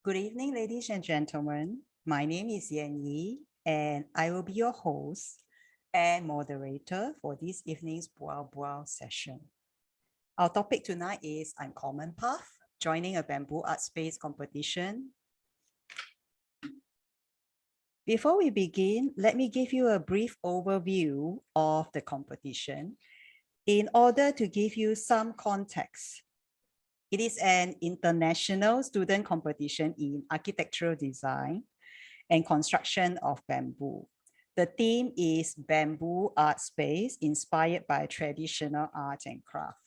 Good evening, ladies and gentlemen. My name is Yan Yi, and I will be your host and moderator for this evening's BUAL session. Our topic tonight is Uncommon Path, joining a bamboo art space competition. Before we begin, let me give you a brief overview of the competition in order to give you some context. It is an international student competition in architectural design and construction of bamboo. The theme is Bamboo Art Space, inspired by traditional art and craft.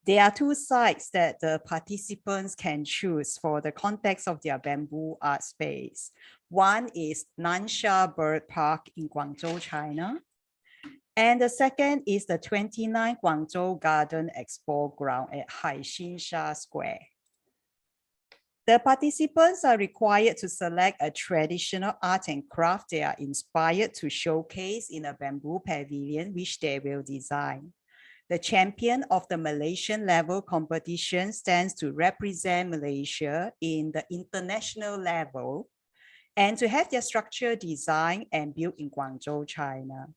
There are two sites that the participants can choose for the context of their bamboo art space. One is Nansha Bird Park in Guangzhou, China. And the second is the 29 Guangzhou Garden Expo Ground at Haixinsha Square. The participants are required to select a traditional art and craft they are inspired to showcase in a bamboo pavilion, which they will design. The champion of the Malaysian level competition stands to represent Malaysia in the international level and to have their structure designed and built in Guangzhou, China.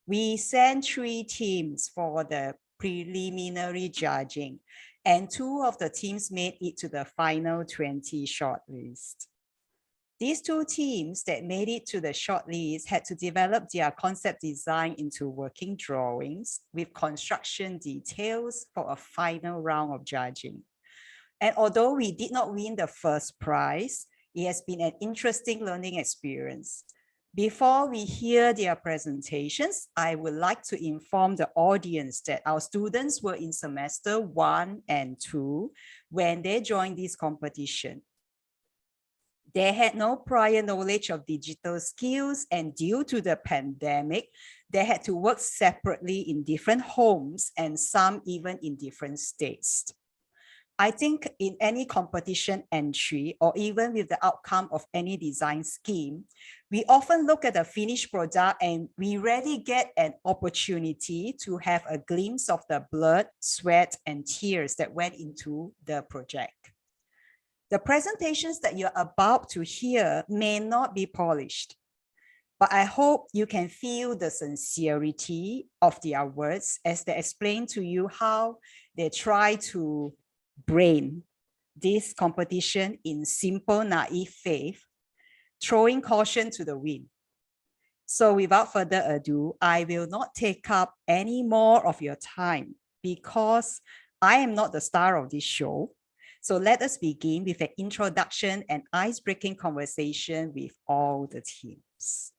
We sent 3 teams for the preliminary judging, and 2 of the teams made it to the final 20 shortlist. These 2 teams that made it to the shortlist had to develop their concept design into working drawings with construction details for a final round of judging. And although we did not win the first prize, it has been an interesting learning experience. Before we hear their presentations, I would like to inform the audience that our students were in semester 1 and 2 when they joined this competition. They had no prior knowledge of digital skills, and due to the pandemic, they had to work separately in different homes and some even in different states. I think in any competition entry or even with the outcome of any design scheme, we often look at the finished product and we rarely get an opportunity to have a glimpse of the blood, sweat, and tears that went into the project. The presentations that you're about to hear may not be polished, but I hope you can feel the sincerity of their words as they explain to you how they try to brain this competition in simple, naive faith, throwing caution to the wind. So without further ado, I will not take up any more of your time because I am not the star of this show. So let us begin with an introduction and ice-breaking conversation with all the teams.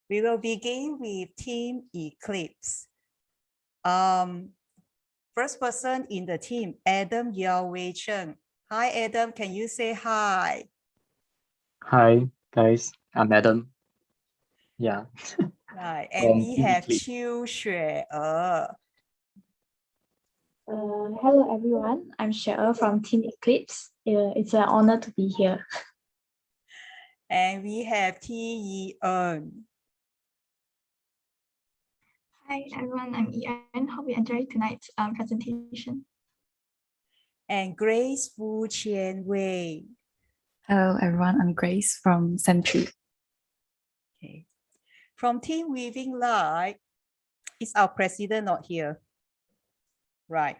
We will begin with Team Eclipse. First person in the team, Adam Yao Wei Cheng. Hi, Adam. Can you say hi? Hi, guys. I'm Adam. Yeah. Right. And we have Qiu Xue. Hello, everyone. I'm Xue from Team Eclipse. It's an honor to be here. And we have T Yi En. Hi, everyone. I'm Yi-En. Hope you enjoy tonight's presentation. And Grace Fu Qian Wei. Hello, everyone. I'm Grace from Century. Okay. From Team Weaving Light, is our president not here? Right.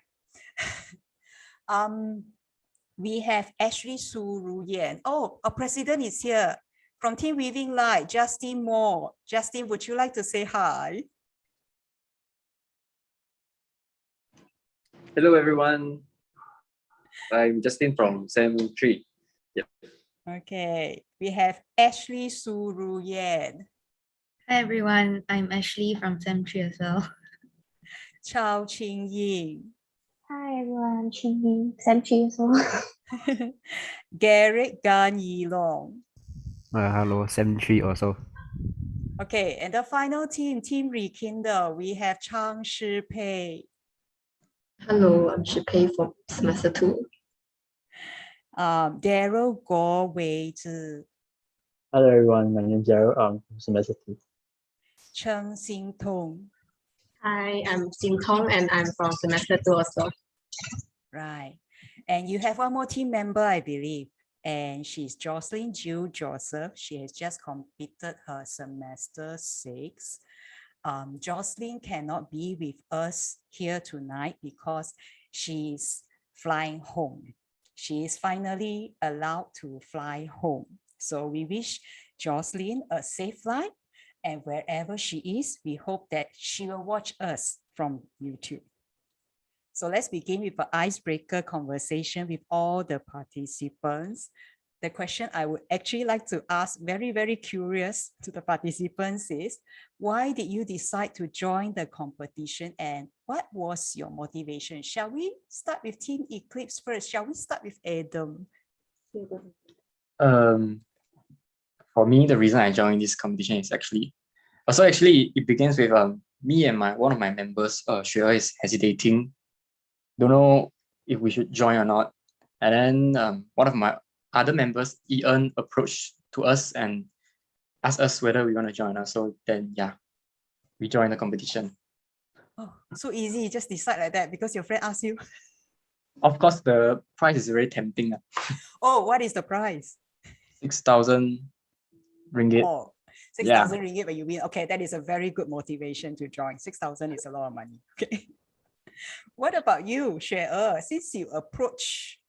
We have Ashley Su Ruyan. Oh, our president is here. From Team Weaving Light, Justin Moore. Justin, would you like to say hi? Hello, everyone. I'm Justin from Sem 3. Yep. Okay, we have Ashley Su Ruyan. Hi, everyone. I'm Ashley from Sem 3 as well. Chao Ching Ying. Hi, everyone. I'm Ching Ying, Sem 3 as well. Garrett Gan Yi Long. Hello, Sem 3 also. Okay, and the final team, Team Rekindle, we have Chang Shi Pei. Hello, I'm Shi Pei from semester 2. Daryl Guo Wei Zhi. Hello, everyone. My name is Daryl from semester 2. Cheng Xing Tong. Hi, I'm Jing Tong and I'm from semester 2 also. Right. And you have one more team member, I believe, and she's Jocelyn Jill Joseph. She has just completed her semester 6. Jocelyn cannot be with us here tonight because she's flying home. She is finally allowed to fly home. So we wish Jocelyn a safe flight, and wherever she is, we hope that she will watch us from YouTube. So let's begin with an icebreaker conversation with all the participants. The question I would actually like to ask, very, very curious to the participants, is why did you decide to join the competition and what was your motivation? Shall we start with Team Eclipse first? Shall we start with Adam? For me, the reason I joined this competition is actually it begins with me and one of my members, Xue, is hesitating, don't know if we should join or not. And then one of my other members, Ian, approached to us and asked us whether we want to join us. So then, yeah, we joined the competition. Oh, so easy, just decide like that because your friend asked you. Of course, the price is very tempting. Oh, what is the price? 6,000 ringgit. Oh, 6,000 ringgit when you win. Okay, that is a very good motivation to join. 6,000 is a lot of money. Okay. What about you, Xue? Since you approach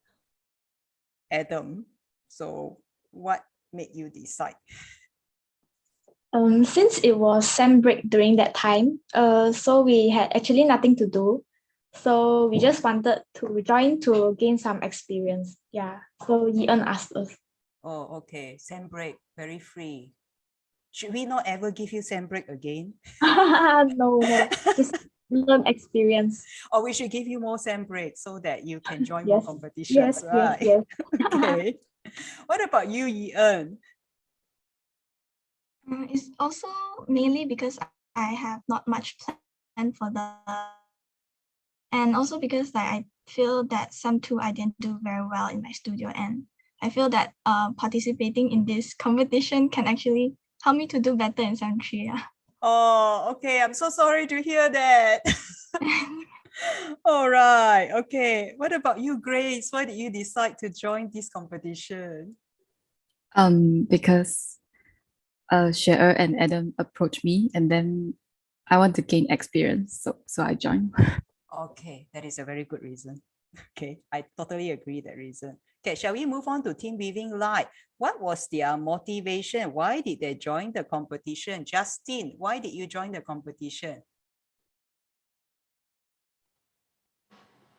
Adam, so what made you decide? Since it was sem break during that time, so we had actually nothing to do. So we just wanted to join to gain some experience. Yeah. So Ian asked us. Oh, okay. Sem break, very free. Should we not ever give you sem break again? No, just learn experience. Or we should give you more sem break so that you can join more Yes. competitions, right? Yes. Okay. What about you, Ian? It's also mainly because I have not much plan for the, and also because like I feel that sem 2 I didn't do very well in my studio, and I feel that participating in this competition can actually help me to do better in sem 3. Yeah. Oh, okay. I'm so sorry to hear that. All right. Okay. What about you, Grace? Why did you decide to join this competition? Because Xue and Adam approached me, and then I want to gain experience, so I joined. Okay, that is a very good reason. Okay, I totally agree that reason. Okay, shall we move on to Team Weaving Light? What was their motivation? Why did they join the competition? Justin, why did you join the competition?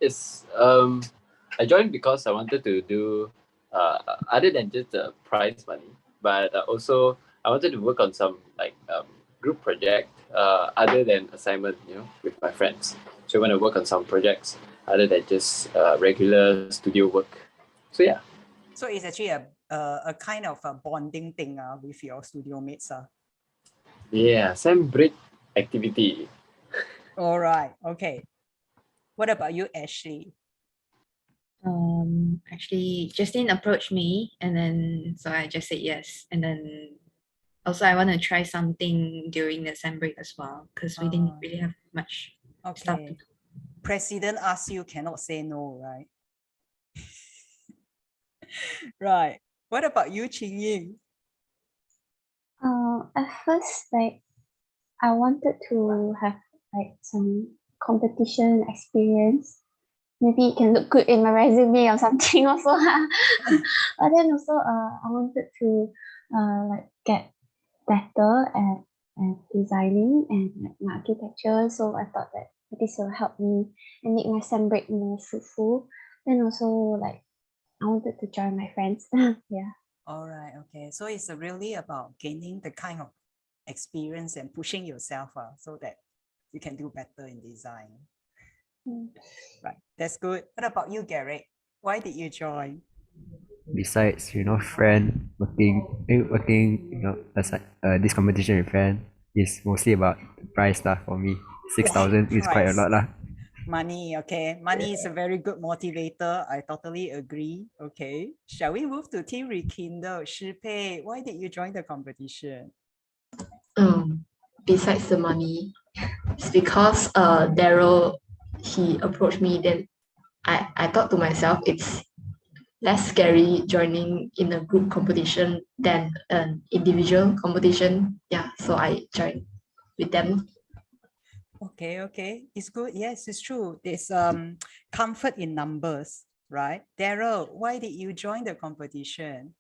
It's I joined because I wanted to do other than just the prize money, but also I wanted to work on some like group project other than assignment, with my friends. So I want to work on some projects other than just regular studio work. So yeah. So it's actually a kind of a bonding thing with your studio mates. Yeah, some break activity. All right, okay. What about you, Ashley? Actually, Justine approached me, and then so I just said yes. And then also I want to try something during the sem break as well because we didn't really have much stuff to Okay. do. President asks you, cannot say no, right? Right. What about you, Qing Ying? At first, like, I wanted to have like some competition experience. Maybe it can look good in my resume or something also. But then also, I wanted to like get better at designing and like my architecture. So I thought that this will help me and make my sem break more fruitful. Then also like I wanted to join my friends. Yeah. All right, okay. So it's really about gaining the kind of experience and pushing yourself so that you can do better in design. Right, that's good. What about you, Garrett? Why did you join? Besides, friend working, aside, this competition with friend is mostly about the price stuff for me. 6,000 is quite a Price. lot lah. Money, okay. Money is a very good motivator. I totally agree. Okay. Shall we move to Team Rekindle? Shi Pei, why did you join the competition? Besides the money, It's because Daryl, he approached me, then I thought to myself it's less scary joining in a group competition than an individual competition. Yeah, so I joined with them. Okay, okay. It's good. Yes, it's true. There's comfort in numbers, right? Daryl, why did you join the competition?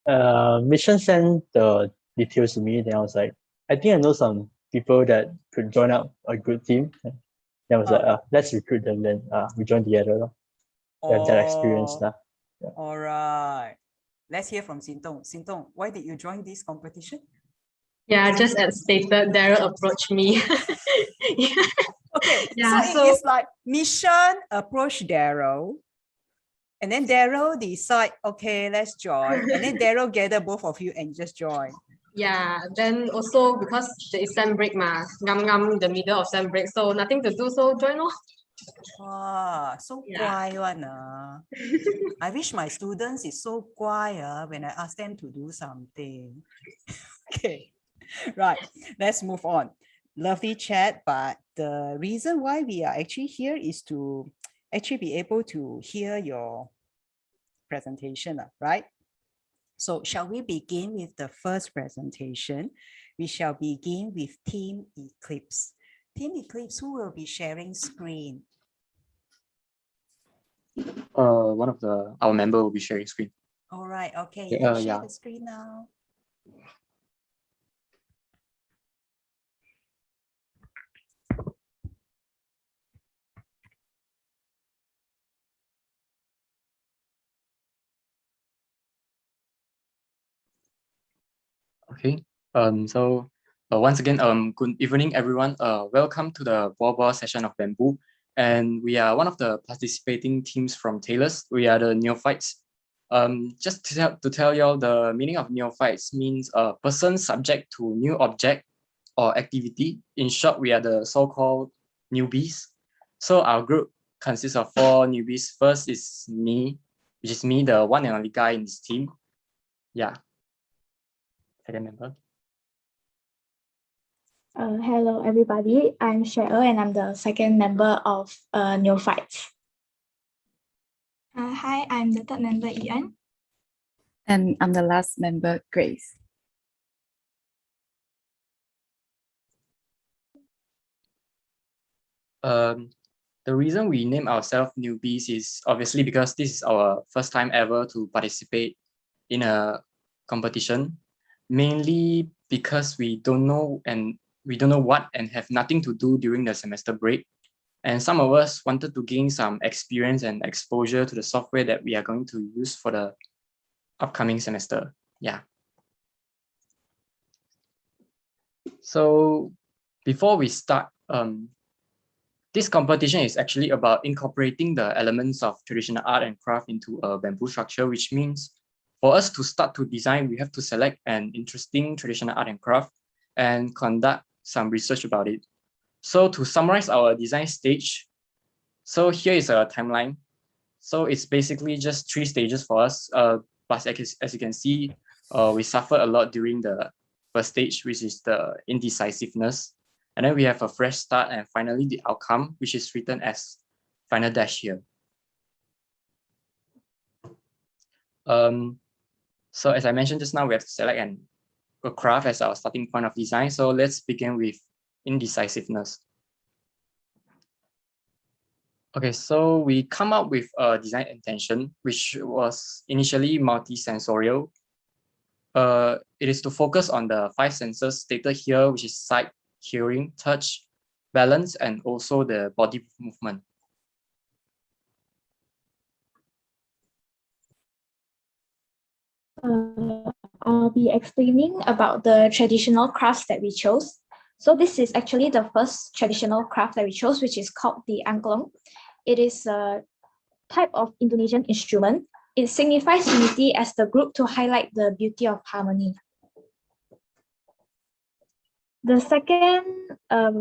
Mission sent the details to me. Then I was like, I think I know some people that could join up a good team. Then I was like, let's recruit them. Then we joined together. Lor. We have that experience. Oh, all right. Let's hear from Sintong. Sintong, why did you join this competition? Yeah, just as stated, Daryl approached me. Okay, Yeah, so it is like Mission approached Daryl, and then Daryl decide, okay, let's join, and then Daryl gather both of you and just join. Yeah, then also because it's sem break the middle of sem break, so nothing to do, so join lor. Wow, so guai one. I wish my students is so guai when I ask them to do something. Okay, right, let's move on. Lovely chat, but the reason why we are actually here is to actually be able to hear your presentation, right? So shall we begin with the first presentation? We shall begin with Team Eclipse. Team Eclipse, who will be sharing screen? One of our member will be sharing screen. All right, okay, Okay, let's share the screen now. Okay. So once again, good evening, everyone. Welcome to the BUAL session of Bamboo. And we are one of the participating teams from Taylors. We are the neophytes. Just to tell you all, the meaning of neophytes means a person subject to new object or activity. In short, we are the so-called newbies. So our group consists of 4 newbies. First is me, which is me, the one and only guy in this team. Yeah. Second member. Hello, everybody. I'm Cheryl, and I'm the second member of Neophytes. Hi, I'm the third member, Ian. And I'm the last member, Grace. The reason we name ourselves newbies is obviously because this is our first time ever to participate in a competition, mainly because we don't know what and have nothing to do during the semester break. And some of us wanted to gain some experience and exposure to the software that we are going to use for the upcoming semester. Yeah. So before we start, this competition is actually about incorporating the elements of traditional art and craft into a bamboo structure, which means for us to start to design, we have to select an interesting traditional art and craft and conduct some research about it. So to summarize our design stage, so here is a timeline. So it's basically just 3 stages for us. But as you can see, we suffered a lot during the first stage, which is the indecisiveness. And then we have a fresh start and finally the outcome, which is written as final dash here. So as I mentioned just now, we have to select a craft as our starting point of design. So let's begin with indecisiveness. Okay, so we come up with a design intention, which was initially multi-sensorial. It is to focus on the 5 senses stated here, which is sight, hearing, touch, balance, and also the body movement. I'll be explaining about the traditional crafts that we chose. So this is actually the first traditional craft that we chose, which is called the angklung. It is a type of Indonesian instrument. It signifies unity as the group to highlight the beauty of harmony. The second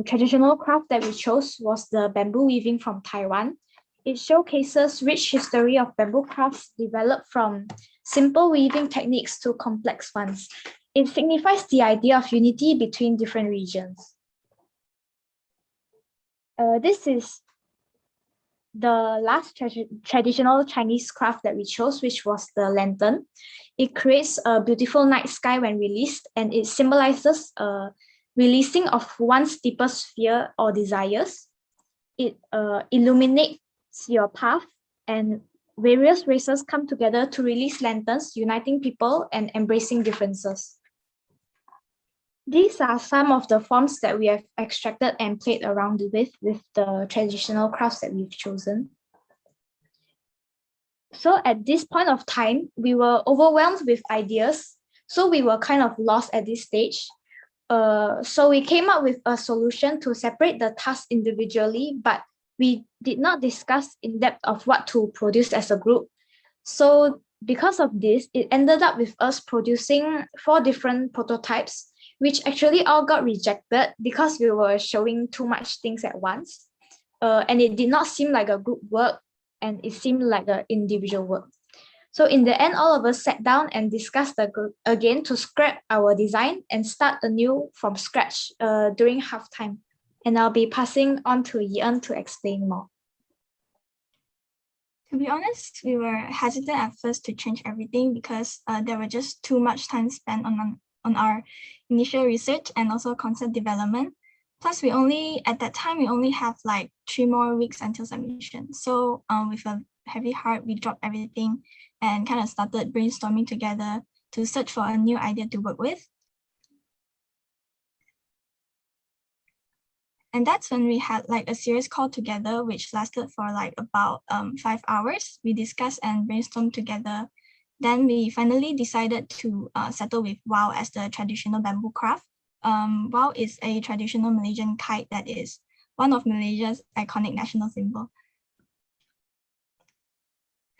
traditional craft that we chose was the bamboo weaving from Taiwan. It showcases rich history of bamboo crafts developed from simple weaving techniques to complex ones. It signifies the idea of unity between different regions. This is the last traditional Chinese craft that we chose, which was the lantern. It creates a beautiful night sky when released, and it symbolizes releasing of one's deepest fear or desires. It illuminates your path, and various races come together to release lanterns, uniting people and embracing differences. These are some of the forms that we have extracted and played around with the traditional crafts that we've chosen. So at this point of time, we were overwhelmed with ideas. So we were kind of lost at this stage. So we came up with a solution to separate the tasks individually, but we did not discuss in depth of what to produce as a group. So because of this, it ended up with us producing 4 different prototypes, which actually all got rejected because we were showing too much things at once. And it did not seem like a group work, and it seemed like an individual work. So in the end, all of us sat down and discussed again to scrap our design and start anew from scratch during halftime. And I'll be passing on to Yi-En to explain more. To be honest, we were hesitant at first to change everything because there were just too much time spent on our initial research and also concept development. Plus, at that time, we only have like 3 more weeks until submission. So with a heavy heart, we dropped everything and kind of started brainstorming together to search for a new idea to work with. And that's when we had like a serious call together, which lasted for like about 5 hours. We discussed and brainstormed together. Then we finally decided to settle with WOW as the traditional bamboo craft. WOW is a traditional Malaysian kite that is one of Malaysia's iconic national symbol.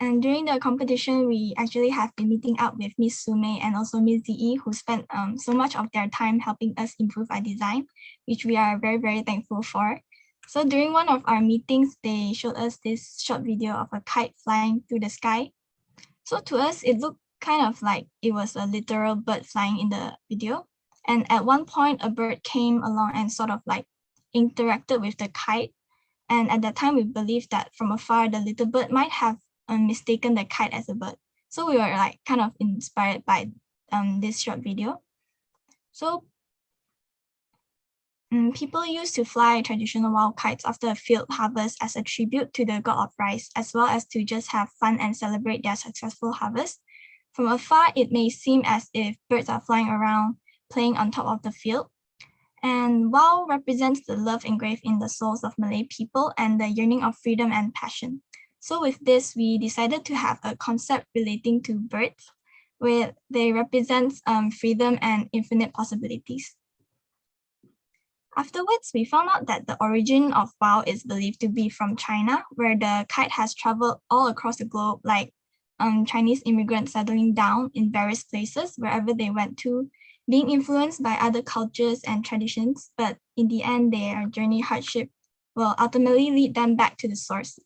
And during the competition, we actually have been meeting up with Miss Sume and also Miss Zi, who spent so much of their time helping us improve our design, which we are very, very thankful for. So during one of our meetings, they showed us this short video of a kite flying through the sky. So to us, it looked kind of like it was a literal bird flying in the video. And at one point, a bird came along and sort of like interacted with the kite. And at that time, we believed that from afar, the little bird might have mistaken the kite as a bird. So we were like kind of inspired by this short video. So people used to fly traditional wild kites after a field harvest as a tribute to the god of rice, as well as to just have fun and celebrate their successful harvest. From afar, it may seem as if birds are flying around, playing on top of the field. And WOW represents the love engraved in the souls of Malay people and the yearning of freedom and passion. So with this, we decided to have a concept relating to birds, where they represent freedom and infinite possibilities. Afterwards, we found out that the origin of WOW is believed to be from China, where the kite has traveled all across the globe, like Chinese immigrants settling down in various places wherever they went to, being influenced by other cultures and traditions, but in the end, their journey hardship will ultimately lead them back to the source.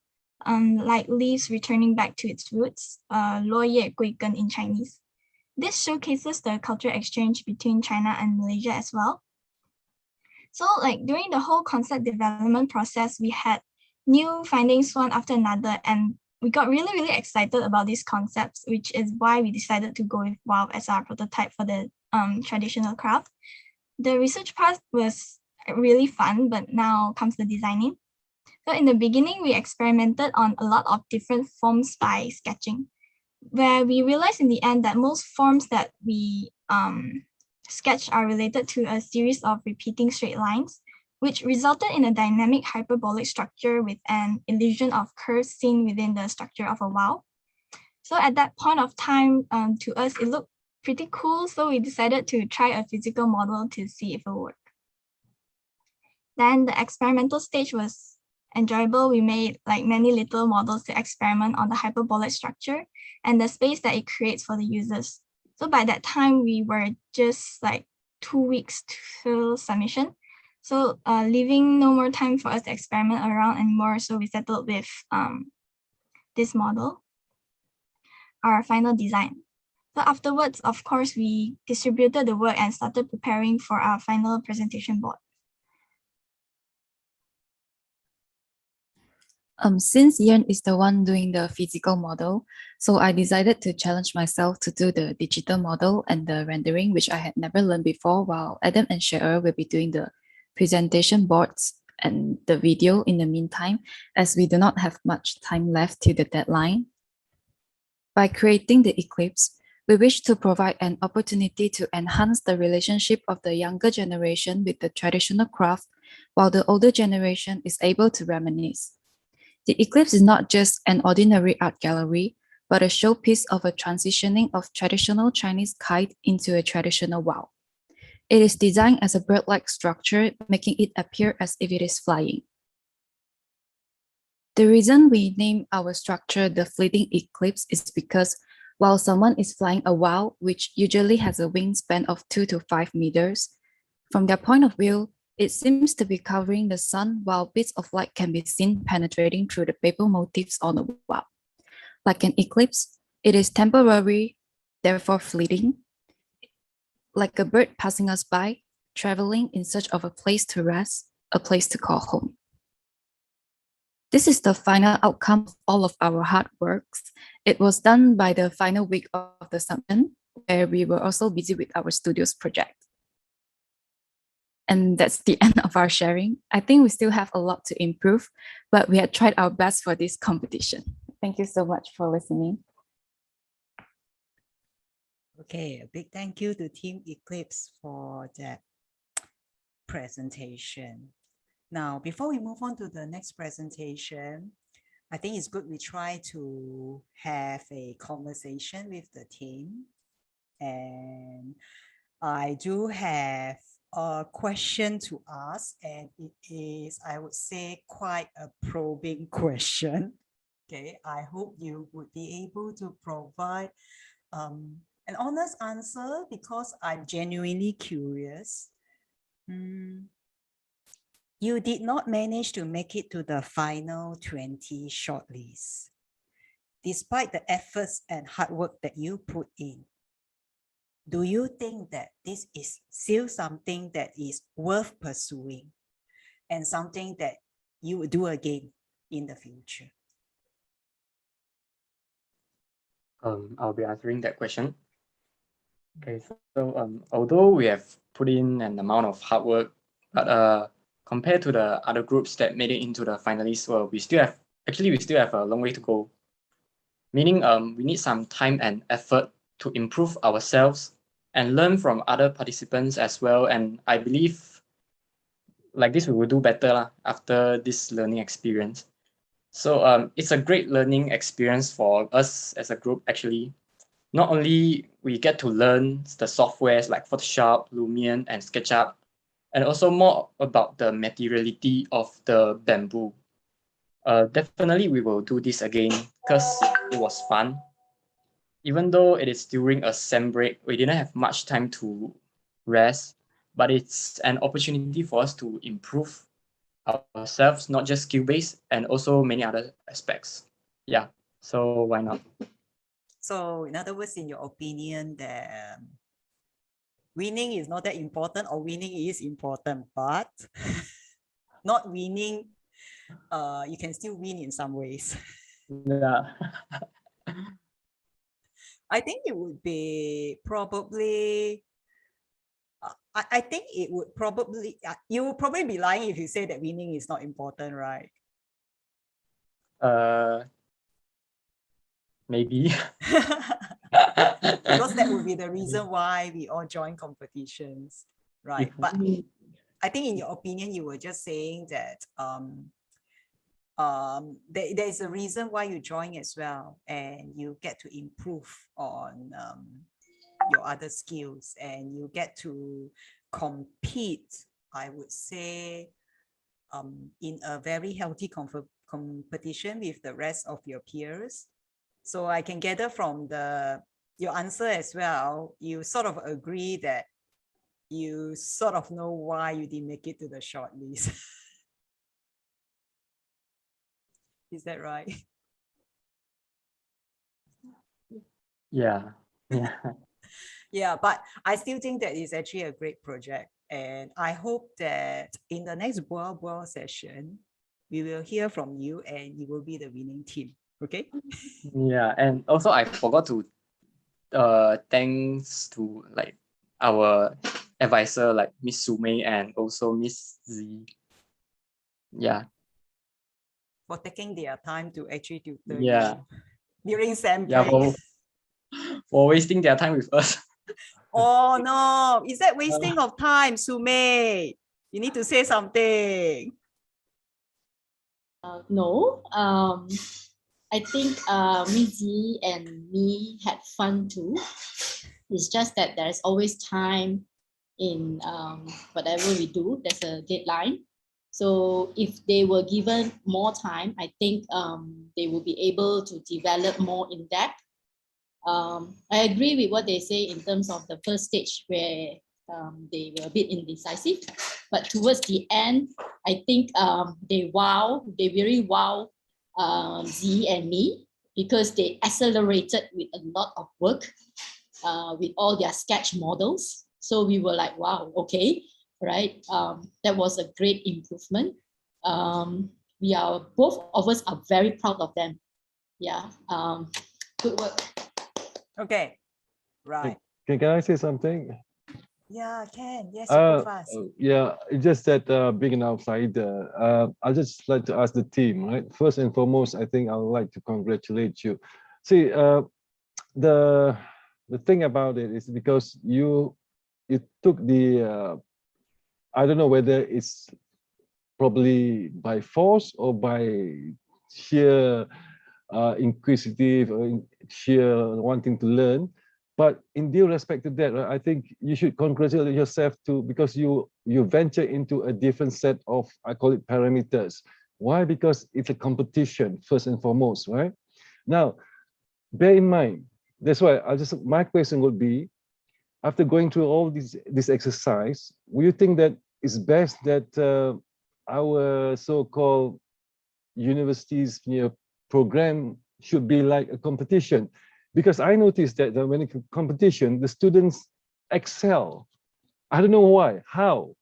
Like leaves returning back to its roots, 落叶归根 in Chinese. This showcases the cultural exchange between China and Malaysia as well. So like during the whole concept development process, we had new findings one after another, and we got really, really excited about these concepts, which is why we decided to go with WOW as our prototype for the traditional craft. The research part was really fun, but now comes the designing. So in the beginning, we experimented on a lot of different forms by sketching, where we realized in the end that most forms that we sketch are related to a series of repeating straight lines, which resulted in a dynamic hyperbolic structure with an illusion of curves seen within the structure of a WOW. So at that point of time, to us, it looked pretty cool, so we decided to try a physical model to see if it would work. Then the experimental stage was enjoyable. We made like many little models to experiment on the hyperbolic structure and the space that it creates for the users. So by that time, we were just like 2 weeks till submission. So leaving no more time for us to experiment around anymore. So we settled with this model, our final design. So afterwards, of course, we distributed the work and started preparing for our final presentation board. Since Ian is the one doing the physical model, so I decided to challenge myself to do the digital model and the rendering, which I had never learned before, while Adam and Sheer will be doing the presentation boards and the video in the meantime, as we do not have much time left to the deadline. By creating the Eclipse, we wish to provide an opportunity to enhance the relationship of the younger generation with the traditional craft, while the older generation is able to reminisce. The Eclipse is not just an ordinary art gallery, but a showpiece of a transitioning of traditional Chinese kite into a traditional wow. It is designed as a bird-like structure, making it appear as if it is flying. The reason we name our structure the fleeting eclipse is because while someone is flying a wow, which usually has a wingspan of 2 to 5 meters, from their point of view, it seems to be covering the sun while bits of light can be seen penetrating through the paper motifs on the wow. Like an eclipse, it is temporary, therefore fleeting. Like a bird passing us by, traveling in search of a place to rest, a place to call home. This is the final outcome of all of our hard works. It was done by the final week of the submission, where we were also busy with our studio's project. And that's the end of our sharing. I think we still have a lot to improve, but we had tried our best for this competition. Thank you so much for listening. Okay, a big thank you to Team Eclipse for that presentation. Now, before we move on to the next presentation, I think it's good we try to have a conversation with the team. And I do have a question to ask, and it is, I would say, quite a probing question. Okay, I hope you would be able to provide an honest answer because I'm genuinely curious. You did not manage to make it to the final 20 shortlist, despite the efforts and hard work that you put in. Do you think that this is still something that is worth pursuing and something that you would do again in the future? I'll be answering that question. Okay, so although we have put in an amount of hard work, but compared to the other groups that made it into the finalists, well, we still have a long way to go. Meaning, we need some time and effort to improve ourselves and learn from other participants as well. And I believe like this, we will do better after this learning experience. So it's a great learning experience for us as a group, actually. Not only we get to learn the softwares like Photoshop, Lumion, and SketchUp, and also more about the materiality of the bamboo. Definitely we will do this again because it was fun. Even though it is during a sem break, we didn't have much time to rest, but it's an opportunity for us to improve ourselves, not just skill-based, and also many other aspects. Yeah, so why not? So in other words, in your opinion, that winning is not that important, or winning is important, but not winning, you can still win in some ways. Yeah. I think it would be probably, I think it would probably, you would probably be lying if you say that winning is not important, right? Maybe. Because that would be the reason why we all join competitions, right? But I think in your opinion, you were just saying that there is a reason why you join as well, and you get to improve on your other skills, and you get to compete, I would say, in a very healthy competition with the rest of your peers. So I can gather from your answer as well, you sort of agree that you sort of know why you didn't make it to the short list. Is that right? Yeah. Yeah, but I still think that it's actually a great project. And I hope that in the next BUAL session, we will hear from you and you will be the winning team. Okay. Yeah, and also I forgot to thanks to like our advisor like Miss Sume and also Miss Z. Yeah. For taking their time to actually tutor Yeah. you during sem Yeah, break. for wasting their time with us. Oh no, is that wasting of time, Sume? You need to say something. No, I think Mizi and me had fun too. It's just that there's always time in whatever we do. There's a deadline. So if they were given more time, I think they will be able to develop more in depth. I agree with what they say in terms of the first stage where they were a bit indecisive, but towards the end, I think they really wow Z and me because they accelerated with a lot of work with all their sketch models. So we were like, wow, okay, right? That was a great improvement. Both of us are very proud of them. Yeah, good work. Okay, right. Can I say something? Yeah, can. Yes, you go fast. Yeah, it's just that being an outsider, I just like to ask the team, right? First and foremost, I think I would like to congratulate you. See, the thing about it is because you took the, I don't know whether it's probably by force or by sheer inquisitive or sheer wanting to learn. But in due respect to that, I think you should congratulate yourself too, because you venture into a different set of, I call it parameters. Why? Because it's a competition first and foremost, right? Now, bear in mind, that's why my question would be, after going through all this exercise, will you think that it's best that our so-called universities program should be like a competition? Because I noticed that when it's a competition, the students excel. I don't know why, how.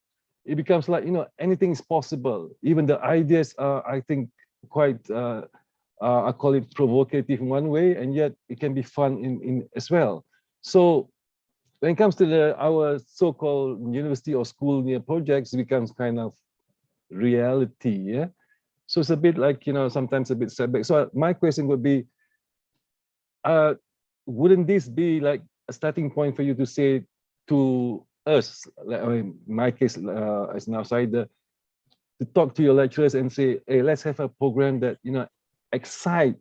It becomes like, anything is possible. Even the ideas are, I think, quite, I call it provocative in one way, and yet it can be fun in as well. So when it comes to our so-called university or school projects, it becomes kind of reality, yeah? So it's a bit like, sometimes a bit setback. So my question would be, wouldn't this be like a starting point for you to say to us, like, in my case, as an outsider, to talk to your lecturers and say, hey, let's have a program that, excite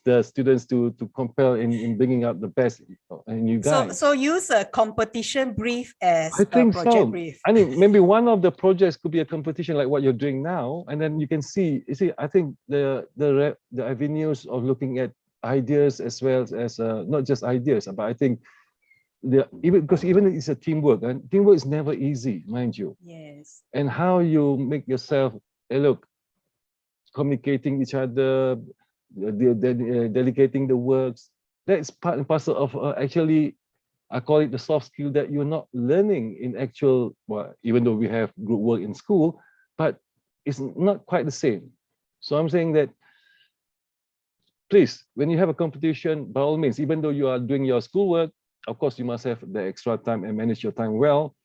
the students to compel in bringing out the best in you guys. So use a competition brief as I think a project so. brief. I mean, maybe one of the projects could be a competition like what you're doing now, and then you can see. You see, I think the avenues of looking at ideas as well as not just ideas, but I think even it's a teamwork, and teamwork is never easy, mind you. Yes. And how you make yourself look, communicating each other, delegating the works. That's part and parcel of actually, I call it the soft skill that you're not learning in actual, well, even though we have group work in school, but it's not quite the same. So I'm saying that, please, when you have a competition, by all means, even though you are doing your schoolwork, of course, you must have the extra time and manage your time well.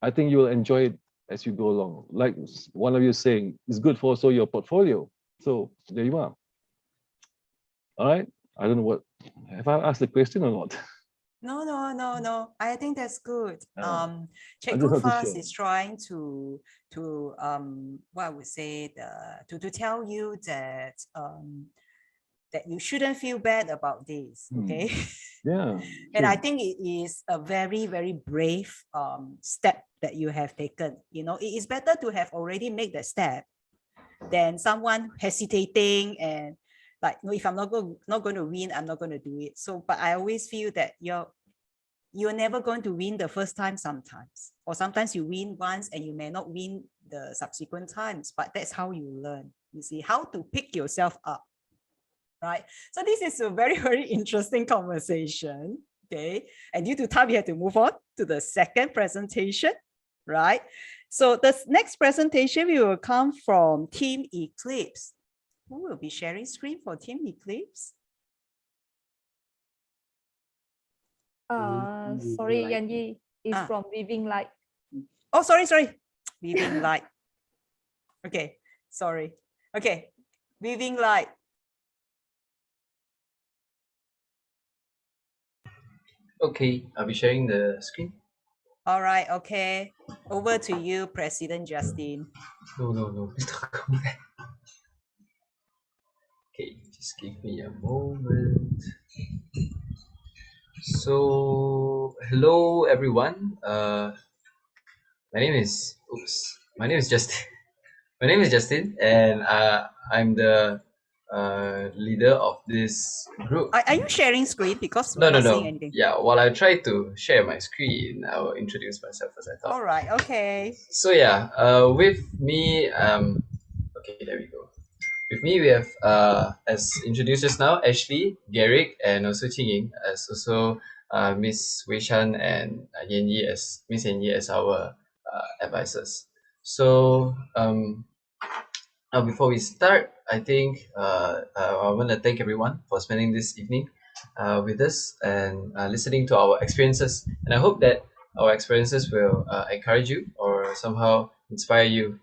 I think you will enjoy it as you go along. Like one of you saying, it's good for also your portfolio. So there you are. All right. I don't know what, have I asked the question or not? No. I think that's good. I just Cikgu have to Fast share. is trying to what I would say, to tell you that that you shouldn't feel bad about this. Okay. Yeah. And I think it is a very, very brave step that you have taken. It is better to have already made that step than someone hesitating and like, no, if I'm not going to win, I'm not going to do it. So, but I always feel that you're never going to win the first time sometimes, or sometimes you win once and you may not win the subsequent times, but that's how you learn. You see how to pick yourself up, right? So this is a very, very interesting conversation. Okay. And due to time, we have to move on to the second presentation, right? So the next presentation will come from Team Eclipse. Who will be sharing screen for Team Eclipse? Sorry, Yanyi is from Weaving Light. Oh, sorry. Weaving Light. Okay, sorry. Okay, Weaving Light. Okay, I'll be sharing the screen. All right, okay. Over to you, President Justin. No. Please don't come back. Okay, just give me a moment. So, hello everyone. My name is Justin. My name is Justin, and I'm the leader of this group. Are you sharing screen? Because No. we're not seeing anything. Yeah, while I try to share my screen, I will introduce myself as I thought. All right, okay. So yeah, with me, okay, there we go. With me, we have as introduced just now, Ashley, Garrick, and also Qingying, as also Miss Wei Shan and Miss Yan Yi as our advisors. So now before we start, I think I want to thank everyone for spending this evening with us and listening to our experiences. And I hope that our experiences will encourage you or somehow inspire you.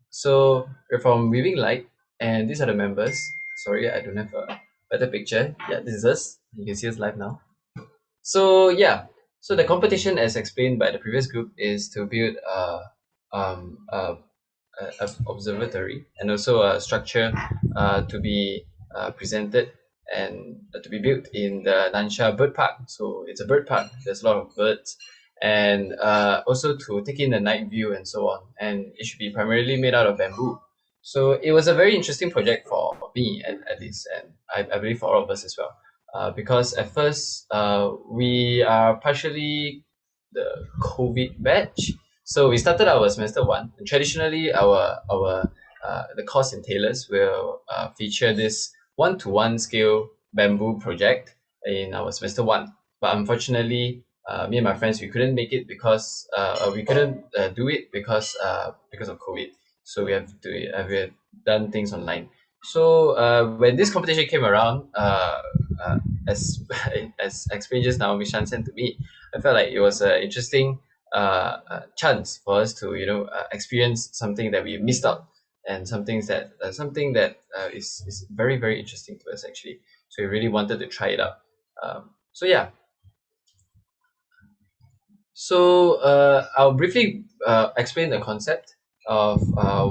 So we're from Weaving Light, and these are the members. Sorry, I don't have a better picture. Yeah, this is us. You can see us live now. So yeah, so the competition, as explained by the previous group, is to build a observatory and also a structure to be presented and to be built in the Nansha Bird Park. So it's a bird park. There's a lot of birds, and also to take in the night view and so on. And it should be primarily made out of bamboo. So it was a very interesting project for me at least, and I believe for all of us as well. Because at first we are partially the COVID batch. So we started our semester 1. And traditionally, our the course entailers will feature this 1-to-1 scale bamboo project in our semester 1. But unfortunately, me and my friends, we couldn't make it because we couldn't do it because of COVID. So we have done things online. So when this competition came around, as explained just now, Mishan sent to me, I felt like it was an interesting chance for us to experience something that we missed out, and something that is very, very interesting to us actually. So we really wanted to try it out. So yeah. So I'll briefly explain the concept of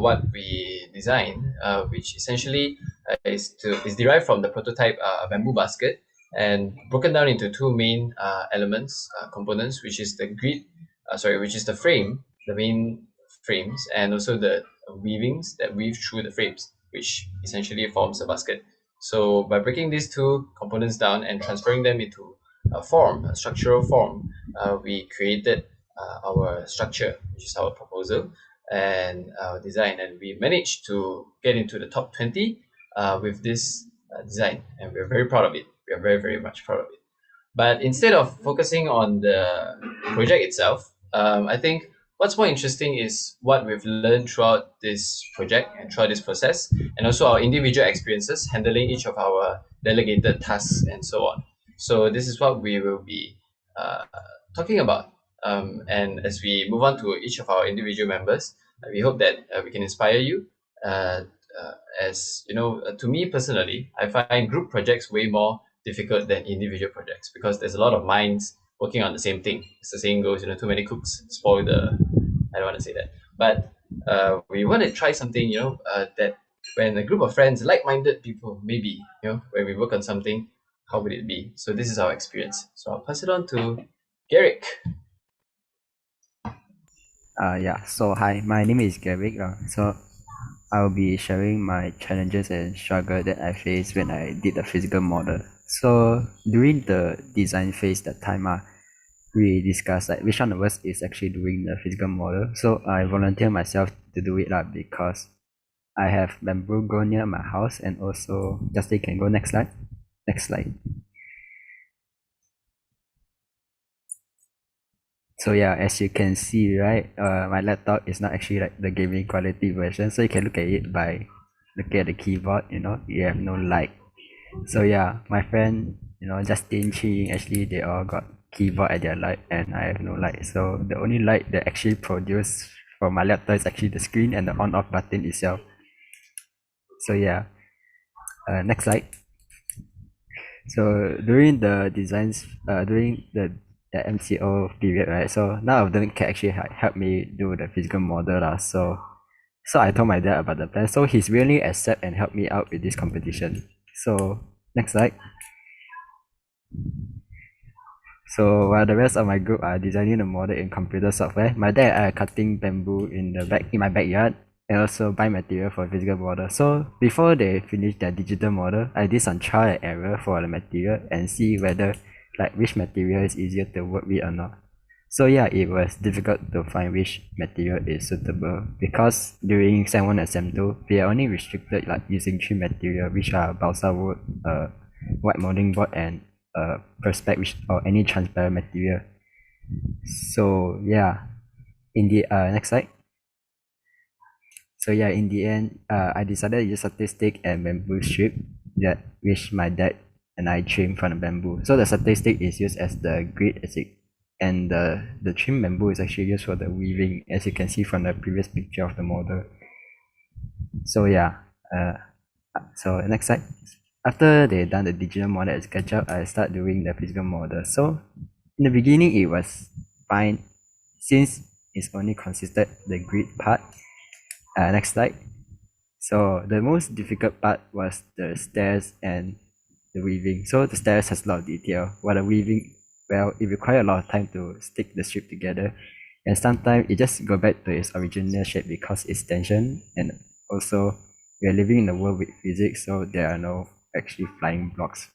what we designed, which essentially is derived from the prototype bamboo basket and broken down into two main components, which is which is the frame, the main frames, and also the weavings that weave through the frames, which essentially forms a basket. So by breaking these two components down and transferring them into a structural form, we created our structure, which is our proposal and our design, and we managed to get into the top 20 with this design, and we're very proud of it. We are very, very much proud of it. But instead of focusing on the project itself, I think what's more interesting is what we've learned throughout this project and throughout this process, and also our individual experiences handling each of our delegated tasks and so on. So this is what we will be talking about. And as we move on to each of our individual members, we hope that we can inspire you. As you know, to me personally, I find group projects way more difficult than individual projects because there's a lot of minds working on the same thing. As the saying goes, too many cooks spoil the. I don't want to say that, but we want to try something, that when a group of friends, like-minded people, maybe, when we work on something, how would it be? So this is our experience. So I'll pass it on to Garrick. Yeah, so hi, my name is Garrick. So I'll be sharing my challenges and struggle that I faced when I did the physical model. So during the design phase that time, we discussed like which one of us is actually doing the physical model. So I volunteer myself to do it because I have bamboo grown near my house, and also just can go next slide. Next slide. So yeah, as you can see, right, my laptop is not actually like the gaming quality version. So you can look at it by looking at the keyboard, you have no light. So yeah, my friend, Justin, Chi, actually they all got keyboard at their light and I have no light. So the only light that actually produced from my laptop is actually the screen and the on off button itself. So yeah, next slide. So during the designs, during the MCO period, right? So none of them can actually help me do the physical model lah. So I told my dad about the plan. So he's really accept and help me out with this competition. So next slide. So while the rest of my group are designing the model in computer software, my dad and I are cutting bamboo in my backyard and also buy material for physical model. So before they finish their digital model, I did some trial and error for the material and see whether like which material is easier to work with or not. So yeah, it was difficult to find which material is suitable because during Sem 1 and Sem 2, we are only restricted like using 3 material which are balsa wood, white molding board and perspex or any transparent material. So yeah, in the next slide. So yeah, in the end, I decided to use satay stick and bamboo strip which my dad and I trimmed from the bamboo. So the satay stick is used as the grid and the trim bamboo is actually used for the weaving, as you can see from the previous picture of the model. So yeah, so next slide. After they done the digital model at SketchUp, I start doing the physical model. So in the beginning, it was fine since it's only consisted the grid part. Next slide. So the most difficult part was the stairs and the weaving. So the stairs has a lot of detail, while the weaving, well, it requires a lot of time to stick the strip together. And sometimes it just go back to its original shape because it's tension. And also we are living in a world with physics, so there are no actually flying blocks.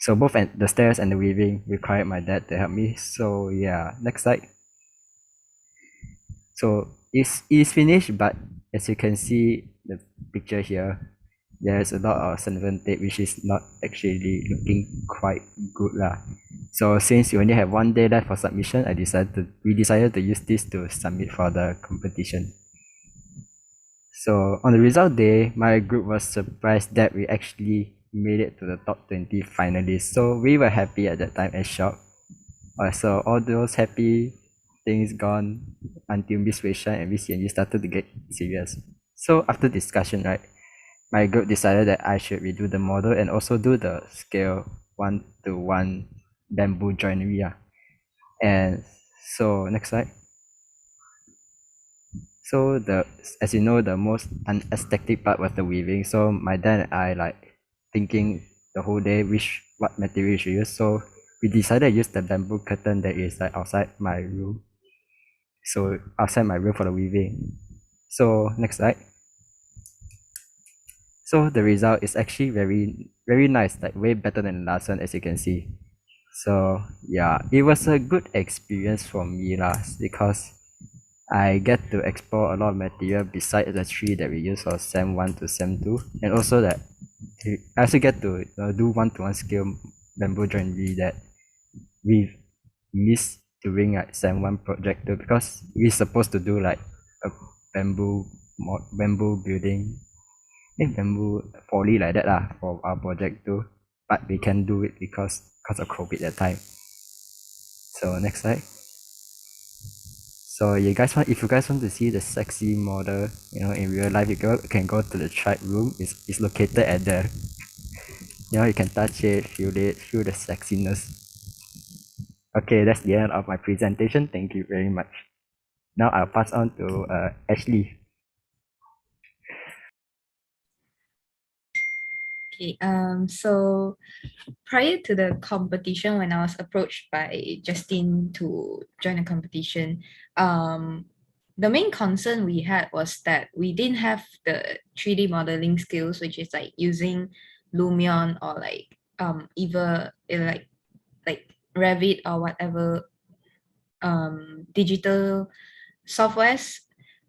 So both the stairs and the weaving required my dad to help me. So yeah, next slide. So it's finished, but as you can see the picture here, there's a lot of cellophane tape which is not actually looking quite good lah. So since we only have 1 day left for submission, we decided to use this to submit for the competition. So on the result day, my group was surprised that we actually made it to the top 20 finalists. So we were happy at that time and shocked. So all those happy things gone until Miss Wei Shan and Miss Yan started to get serious. So after discussion, right, my group decided that I should redo the model and also do the scale 1:1 bamboo joinery. And so next slide. So as you know, the most unaesthetic part was the weaving. So my dad and I like thinking the whole day what material we should use. So we decided to use the bamboo curtain that is like outside my room. So outside my room for the weaving. So next slide. So the result is actually very, very nice, like way better than the last one, as you can see. So yeah, it was a good experience for me because I get to explore a lot of material besides the 3 that we use for Sem 1 to Sem 2, and also that I also get to do 1:1 scale bamboo joinery that we've missed during Sem 1 project too, because we're supposed to do like a bamboo building, bamboo folly like that for our project too, but we can't do it because of COVID at that time. So next slide. So if you guys want to see the sexy model, in real life, you can go to the tribe room. It's located at the, you can touch it, feel the sexiness. Okay, that's the end of my presentation. Thank you very much. Now I'll pass on to Ashley. Okay, so prior to the competition, when I was approached by Justin to join the competition, the main concern we had was that we didn't have the 3D modeling skills, which is like using Lumion or like either like Revit or whatever digital softwares,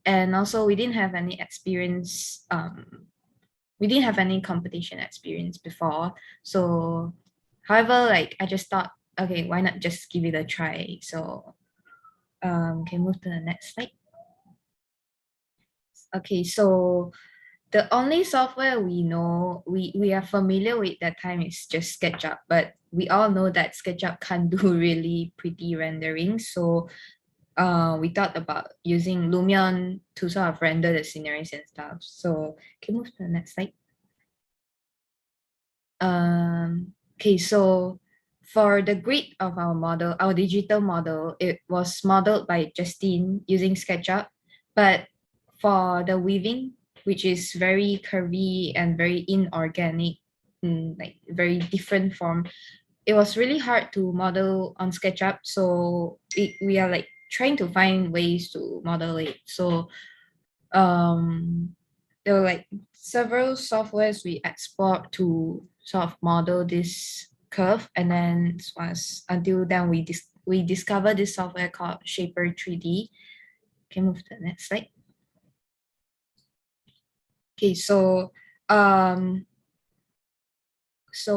and also we didn't have any experience. We didn't have any competition experience before. So, however, like I just thought, okay, why not just give it a try? So Can move to the next slide. Okay, so the only software we know we are familiar with that time is just SketchUp, but we all know that SketchUp can't do really pretty rendering. So we thought about using Lumion to sort of render the sceneries and stuff. So can you move to the next slide? Okay, so for the grid of our model, our digital model, it was modeled by Justine using SketchUp, but for the weaving, which is very curvy and very inorganic, like very different form, it was really hard to model on SketchUp. So we are like trying to find ways to model it. So there were like several softwares we explored to sort of model this curve, and then was until then we discovered this software called Shaper 3D. Can you move to the next slide? Okay, so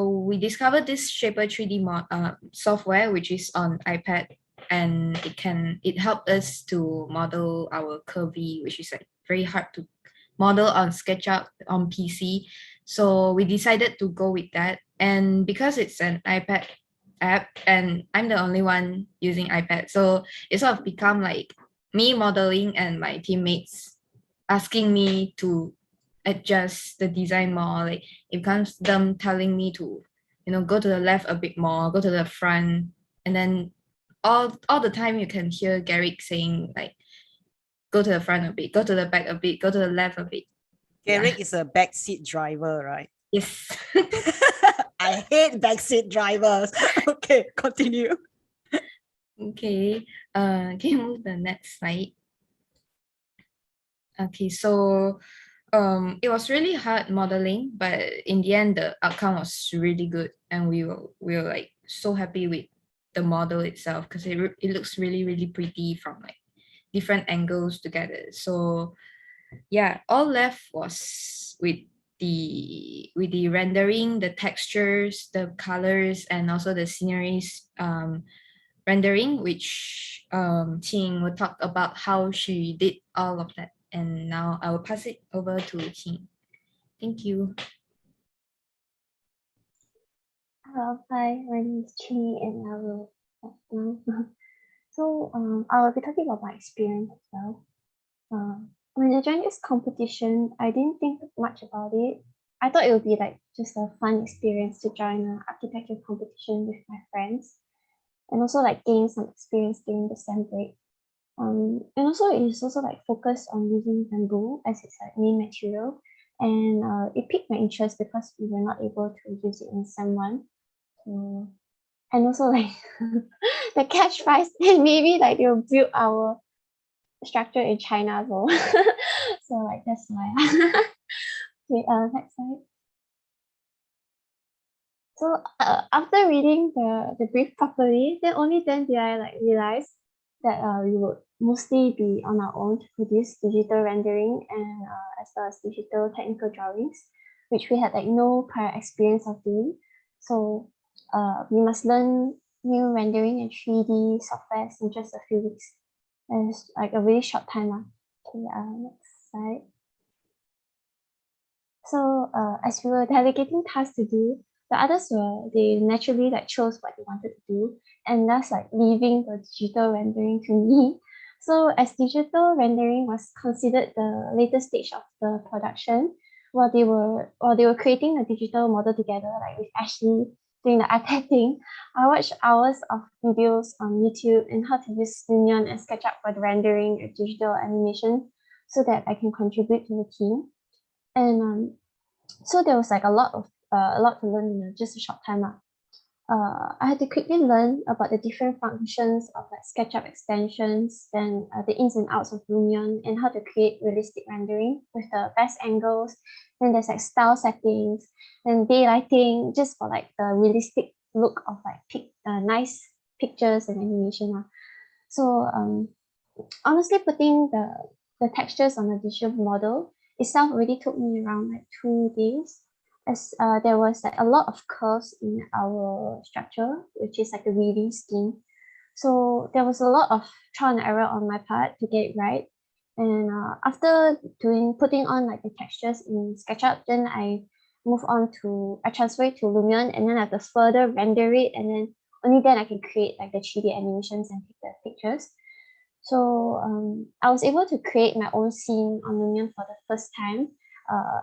we discovered this Shaper 3D software, which is on iPad, and it helped us to model our curvy, which is like very hard to model on SketchUp on PC. So we decided to go with that. And because it's an iPad app and I'm the only one using iPad, so it sort of become like me modeling and my teammates asking me to adjust the design more. Like it becomes them telling me to, go to the left a bit more, go to the front, and then all the time you can hear Garrick saying like, go to the front a bit, go to the back a bit, go to the left a bit. Garrick is a backseat driver, right? Yes. I hate backseat drivers. Okay, continue. Okay, can you move the next slide? Okay, so it was really hard modeling, but in the end the outcome was really good, and we were like so happy with the model itself because it looks really pretty from like different angles together. So yeah, all left was with the rendering, the textures, the colors, and also the sceneries rendering, which Ting will talk about how she did all of that. And now I will pass it over to Ting. Thank you. Hello, hi, my name is Chi, and I will so I will be talking about my experience as well. When I joined this competition, I didn't think much about it. I thought it would be like just a fun experience to join an architecture competition with my friends, and also like gain some experience during the STEM break. And also it is also like focused on using bamboo as its like main material, and it piqued my interest because we were not able to use it in SEM 1. So, and also like the cash prize, and maybe like they'll build our structure in China as well. So like that's why. Okay, next slide. So after reading the brief properly, then only then did I like realize that we would mostly be on our own to produce digital rendering and as well as digital technical drawings, which we had like no prior experience of doing. So we must learn new rendering and 3D software in just a few weeks. And it's like a really short time. Okay, next slide. So as we were delegating tasks to do, the others they naturally like chose what they wanted to do, and thus like leaving the digital rendering to me. So as digital rendering was considered the latest stage of the production, while they were creating a digital model together, like with Ashley doing the iPad thing, I watched hours of videos on YouTube and how to use Lumion and SketchUp for the rendering and digital animation so that I can contribute to the team. And so there was like a lot to learn in just a short time. I had to quickly learn about the different functions of like SketchUp extensions, then the ins and outs of Lumion, and how to create realistic rendering with the best angles. Then there's like style settings and daylighting, just for like the realistic look of like nice pictures and animation. So honestly, putting the textures on a digital model itself already took me around like 2 days, as there was like a lot of curves in our structure, which is like the weaving scheme. So there was a lot of trial and error on my part to get it right. And after putting on like the textures in SketchUp, then I transfer it to Lumion, and then I have to further render it, and then only then I can create like the 3D animations and take the pictures. So I was able to create my own scene on Lumion for the first time.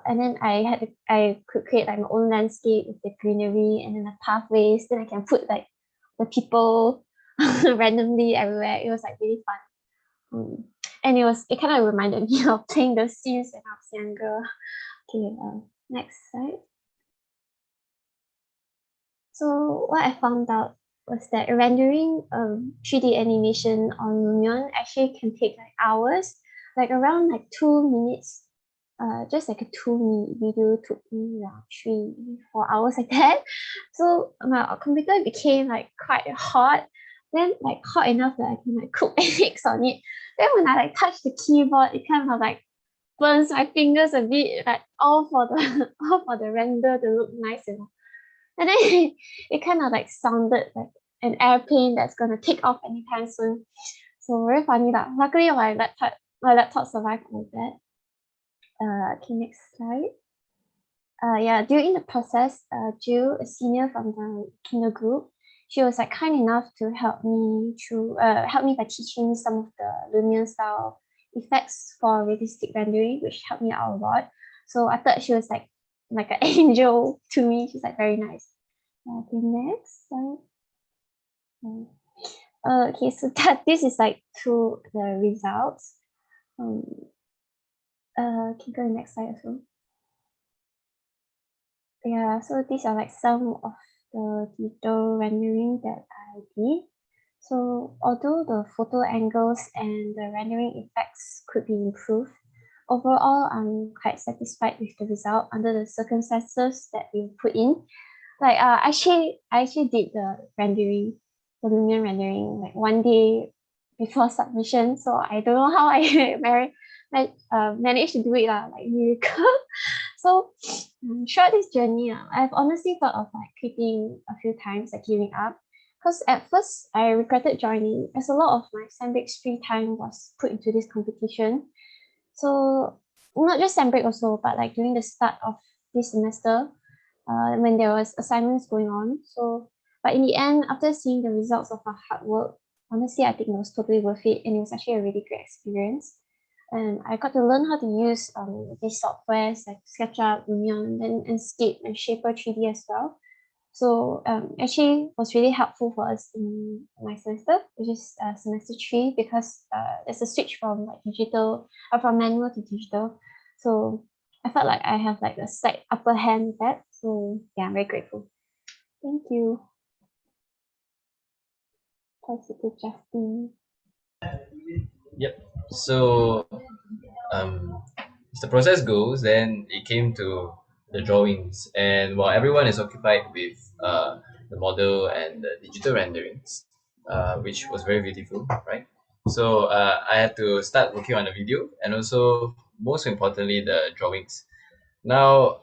And then I could create like my own landscape with the greenery and then the pathways. Then I can put like the people randomly everywhere. It was like really fun. And it kind of reminded me of playing the Sims when I was younger. Okay, next slide. So what I found out was that rendering 3D animation on Lumion actually can take like hours, like around like 2 minutes. Just like a 2-minute video took me around 3-4 hours like that. So my computer became like quite hot, then like hot enough that I can like cook eggs on it. Then when I like touch the keyboard, it kind of like burns my fingers a bit, like all for the all for the render to look nice, you know. And then it kind of like sounded like an airplane that's gonna take off anytime soon. So very funny that. Luckily my laptop survived all that. Okay, next slide. Yeah, during the process, Jill, a senior from the Kindle group, she was like kind enough to help me by teaching some of the Lumion style effects for realistic rendering, which helped me out a lot. So I thought she was like an angel to me. She's like very nice. Okay, next slide. Okay, so this is like to the results. Can you go to the next slide also? Yeah, so these are like some of the digital rendering that I did. So although the photo angles and the rendering effects could be improved, overall I'm quite satisfied with the result under the circumstances that we put in. Like I actually did the Lumion rendering like one day before submission. So I don't know how I managed to do it like miracle. So throughout this journey, I've honestly thought of like quitting a few times, like giving up. Because at first I regretted joining, as a lot of my SandBreak's free time was put into this competition. So not just SandBreak also, but like during the start of this semester, when there was assignments going on. So, but in the end, after seeing the results of our hard work, honestly, I think it was totally worth it, and it was actually a really great experience. And I got to learn how to use these softwares like SketchUp, Lumion, and Enscape and Shaper 3D as well. So actually was really helpful for us in my semester, which is semester 3, because there's a switch from from manual to digital. So I felt like I have like a slight upper hand with that. So yeah, I'm very grateful. Thank you. Pass it to Justin. Yep. So as the process goes, then it came to the drawings, and while everyone is occupied with the model and the digital renderings, which was very beautiful, right? So I had to start working on the video, and also most importantly the drawings. Now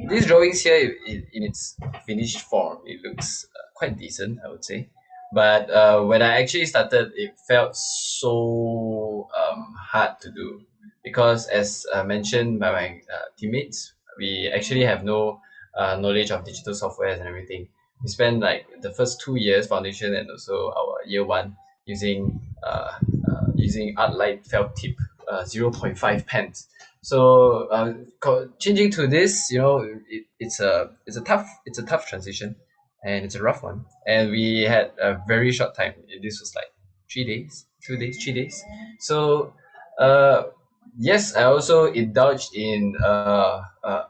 these drawings here in its finished form, it looks quite decent, I would say. But when I actually started, it felt so hard to do, because as mentioned by my teammates, we actually have no knowledge of digital softwares and everything. We spent like the first 2 years foundation and also our year 1 using Artlight felt tip 0.5 pence. So changing to this, it's a tough transition, and it's a rough one. And we had a very short time. This was like 3 days, 2 days, 3 days. So yes, I also indulged in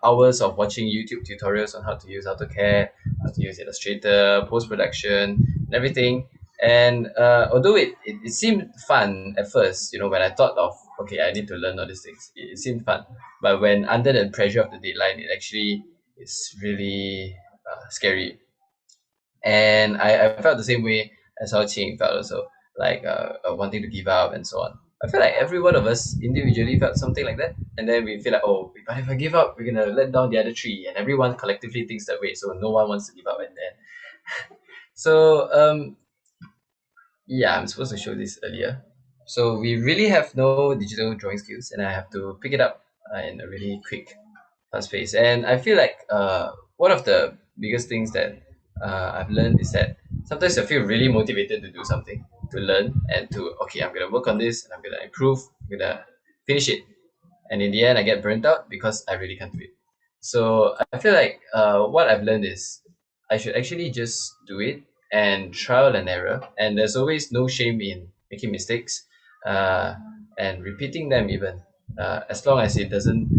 hours of watching YouTube tutorials on how to use AutoCAD, how to use Illustrator, post-production, and everything. And although it seemed fun at first, when I thought of, okay, I need to learn all these things, it seemed fun. But when under the pressure of the deadline, it actually is really scary. And I felt the same way as how Qing felt also, like wanting to give up and so on. I feel like every one of us individually felt something like that, and then we feel like, oh, but if I give up, we're gonna let down the other three, and everyone collectively thinks that way, so no one wants to give up. And then so Yeah, I'm supposed to show this earlier. So we really have no digital drawing skills, and I have to pick it up in a really quick, fast pace. And I feel like one of the biggest things that I've learned is that sometimes I feel really motivated to do something, to learn, and to okay, I'm gonna work on this, and I'm gonna improve, I'm gonna finish it, and in the end, I get burnt out because I really can't do it. So I feel like what I've learned is I should actually just do it and trial and error, and there's always no shame in making mistakes uh, and repeating them even as long as it doesn't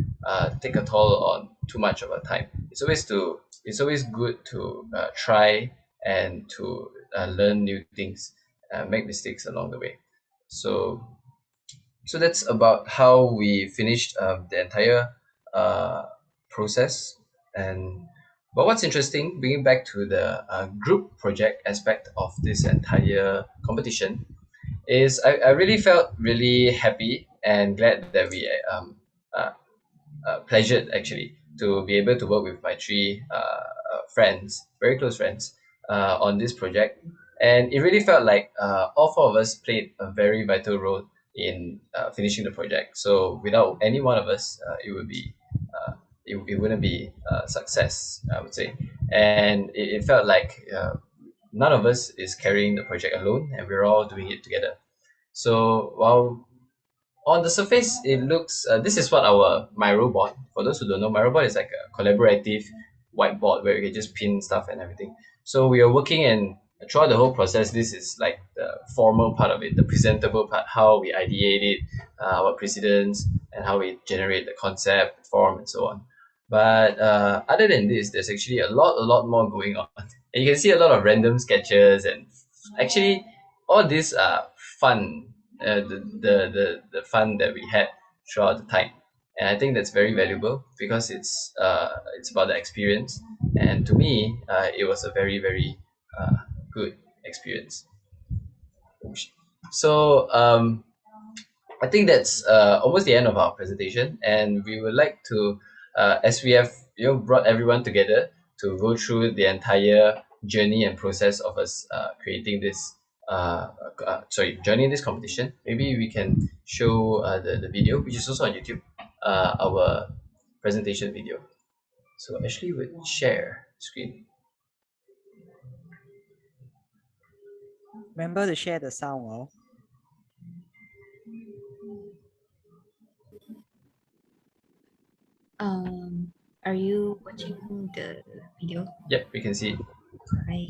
take a toll on too much of our time. It's always good to try and to learn new things, make mistakes along the way. So so that's about how we finished the entire uh, process. And but what's interesting, bringing back to the group project aspect of this entire competition, is I really felt really happy and glad that we uh, pleasured actually to be able to work with my three friends, very close friends, on this project. And it really felt like all four of us played a very vital role in finishing the project. So without any one of us, it wouldn't be a success, I would say. And it felt like none of us is carrying the project alone, and we're all doing it together. So while on the surface it looks this is what our Miro board, for those who don't know, Miro board is like a collaborative whiteboard where you can just pin stuff and everything. So we are working, and throughout the whole process, this is like the formal part of it, the presentable part, how we ideate it, our precedents, and how we generate the concept form and so on. But other than this, there's actually a lot more going on, and you can see a lot of random sketches, and actually all these are fun, the fun that we had throughout the time. And I think that's very valuable because it's about the experience, and to me it was a very good experience. So I think that's almost the end of our presentation, and we would like to as we have brought everyone together to go through the entire journey and process of us creating this joining this competition. Maybe we can show the video, which is also on YouTube, our presentation video. So Ashley would share screen. Remember to share the sound. Oh. Are you watching the video? Yep, we can see it. Right.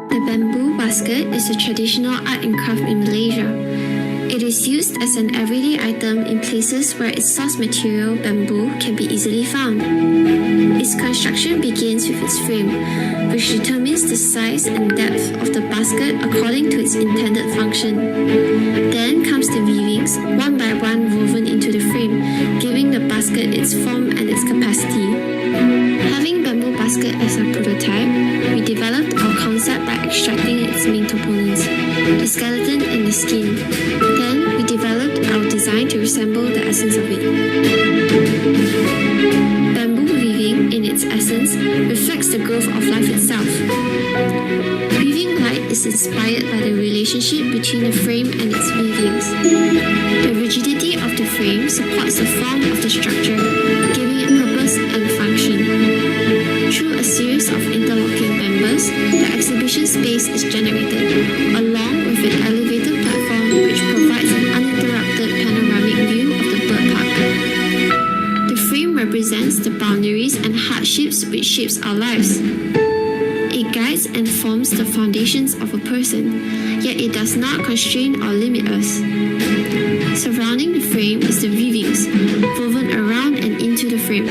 The bamboo basket is a traditional art and craft in Malaysia. It is used as an everyday item in places where its source material, bamboo, can be easily found. Its construction begins with its frame, which determines the size and depth of the basket according to its intended function. Then comes the weavings, one by one woven into the frame, giving the basket its form and its capacity. Having bamboo basket as a prototype, we developed our concept by extracting its main components, the skeleton and the skin. Then we developed our design to resemble the essence of it. Bamboo weaving, in its essence, reflects the growth of life itself. Weaving light is inspired by the relationship between the frame and its weavings. The rigidity of the frame supports the form of the structure, giving it purpose and function. Through a series of interlocking members, the exhibition space is generated, along with an elevated platform which provides an uninterrupted panoramic view of the bird park. The frame represents the boundaries and hardships which shapes our lives. It guides and forms the foundations of a person, yet it does not constrain or limit us. Surrounding the frame is the weavings, woven around and into the frame.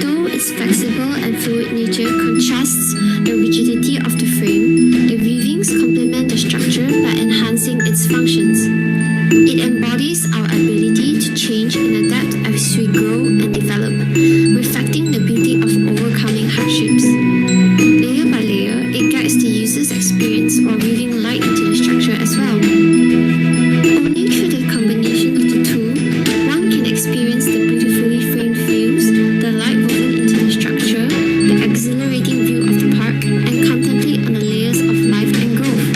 Though its flexible and fluid nature contrasts the rigidity of the frame, the weavings complement the structure by enhancing its functions. It embodies our ability to change and adapt as we grow and develop, reflecting the beauty of overcoming hardships. Layer by layer, it guides the user's experience while weaving light into the structure as well. Only through the combination of the two, one can experience the beautifully framed views, the light woven into the structure, the exhilarating view of the park, and contemplate on the layers of life and growth.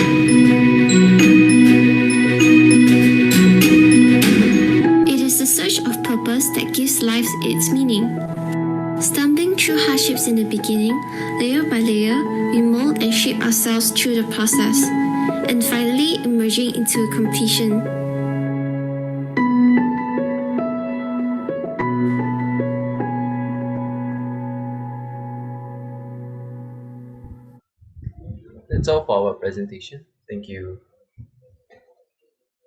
It is the search of purpose that gives life its meaning. Stumbling through hardships in the beginning, layer by layer, we mold and shape ourselves through the process, and finally emerging into completion. That's all for our presentation. Thank you.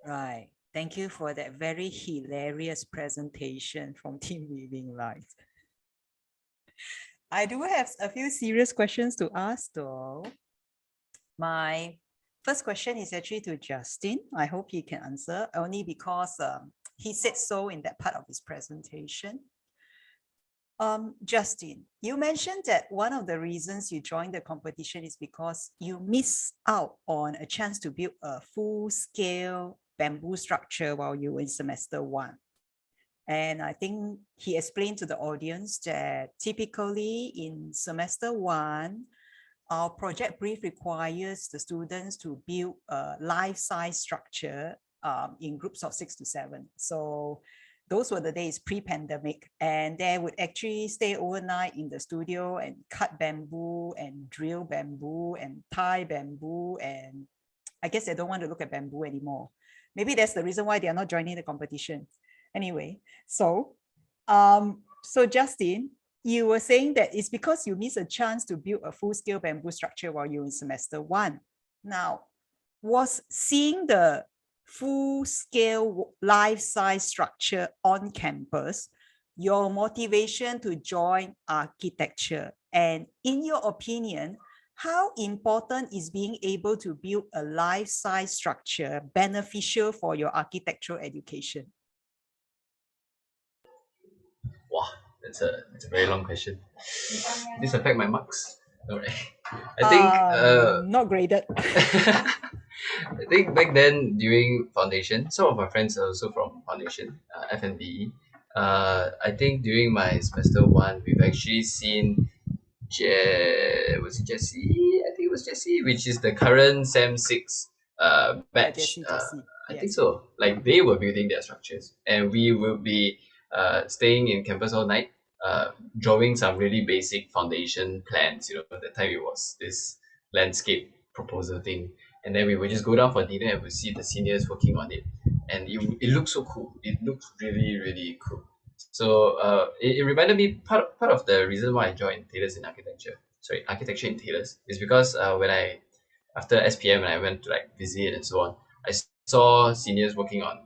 Right. Thank you for that very hilarious presentation from Team Weaving Light. I do have a few serious questions to ask though. My first question is actually to Justin. I hope he can answer only because he said so in that part of his presentation. Justin, you mentioned that one of the reasons you joined the competition is because you missed out on a chance to build a full-scale bamboo structure while you were in semester 1. And I think he explained to the audience that typically in semester 1, our project brief requires the students to build a life-size structure in groups of 6 to 7. So those were the days pre-pandemic, and they would actually stay overnight in the studio and cut bamboo and drill bamboo and tie bamboo, and I guess they don't want to look at bamboo anymore. Maybe that's the reason why they are not joining the competition. Anyway, so Justin, you were saying that it's because you missed a chance to build a full-scale bamboo structure while you were in semester 1. Now, was seeing the full-scale life-size structure on campus your motivation to join architecture? And in your opinion, how important is being able to build a life-size structure beneficial for your architectural education? Wow, that's a very long question. This affect my marks? All right. I think not graded. I think back then during foundation, some of my friends are also from foundation, FNB. I think during my semester 1, we've actually seen was it Jesse? I think it was Jesse, which is the current Sem 6 batch. I think so. Like they were building their structures, and we will be staying in campus all night, drawing some really basic foundation plans. You know, at that time it was this landscape proposal thing, and then we would just go down for dinner and we see the seniors working on it, and it looks so cool. It looks really cool. So it reminded me part of the reason why I joined architecture in Taylor's is because when I after SPM and I went to like visit and so on, I saw seniors working on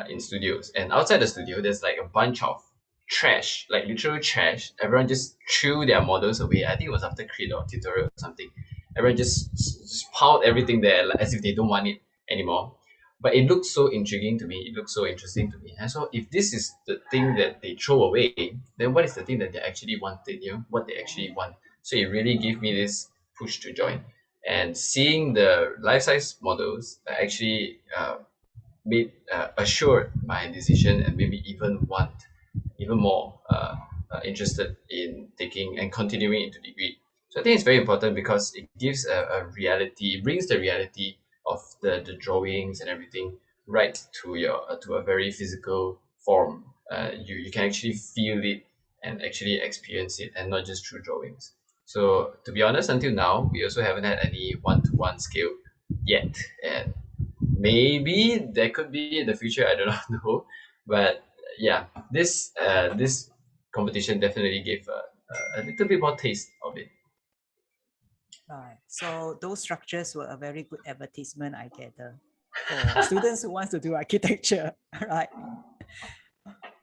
in studios, and outside the studio there's like a bunch of trash, like literal trash. Everyone just threw their models away. I think it was after Creed or tutorial or something. Everyone just piled everything there like, as if they don't want it anymore. But it looked so intriguing to me. It looked so interesting to me. And so if this is the thing that they throw away, then what is the thing that they actually wanted, you know, what they actually want? So it really gave me this push to join. And seeing the life-size models actually assured my decision, and maybe even more interested in taking and continuing into degree. So I think it's very important because it gives a reality, it brings the reality of the drawings and everything right to your to a very physical form. You can actually feel it and actually experience it, and not just through drawings. So to be honest, until now we also haven't had any one-to-one scale yet, and maybe there could be in the future. I do not know, but yeah, this competition definitely gave a little bit more taste of it. Right. So those structures were a very good advertisement, I gather. for students who want to do architecture, right?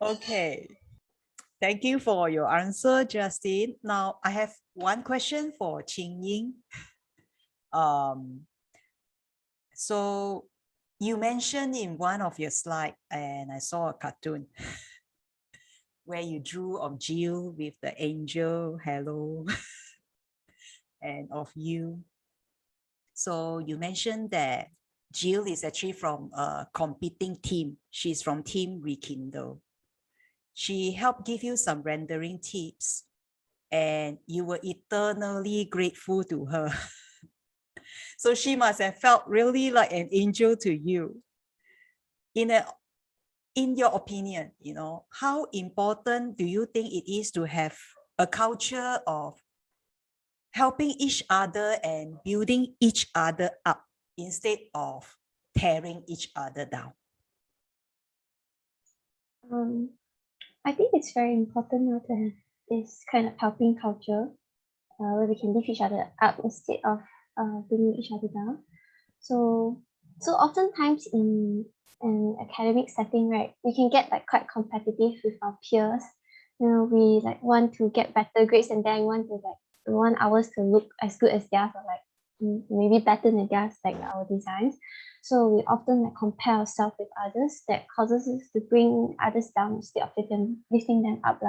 Okay. Thank you for your answer, Justin. Now, I have one question for Qing Ying. So you mentioned in one of your slides, and I saw a cartoon where you drew of Jill with the angel, hello, and of you. So you mentioned that Jill is actually from a competing team. She's from Team Rekindle. She helped give you some rendering tips, and you were eternally grateful to her. So she must have felt really like an angel to you. In your opinion, how important do you think it is to have a culture of helping each other and building each other up instead of tearing each other down? I think it's very important now to have this kind of helping culture where we can lift each other up instead of bringing each other down. So oftentimes in an academic setting, right, we can get like quite competitive with our peers. We like want to get better grades and then want ours to look as good as theirs, or like maybe better than theirs, like our designs. So we often like compare ourselves with others. That causes us to bring others down instead of lifting them up.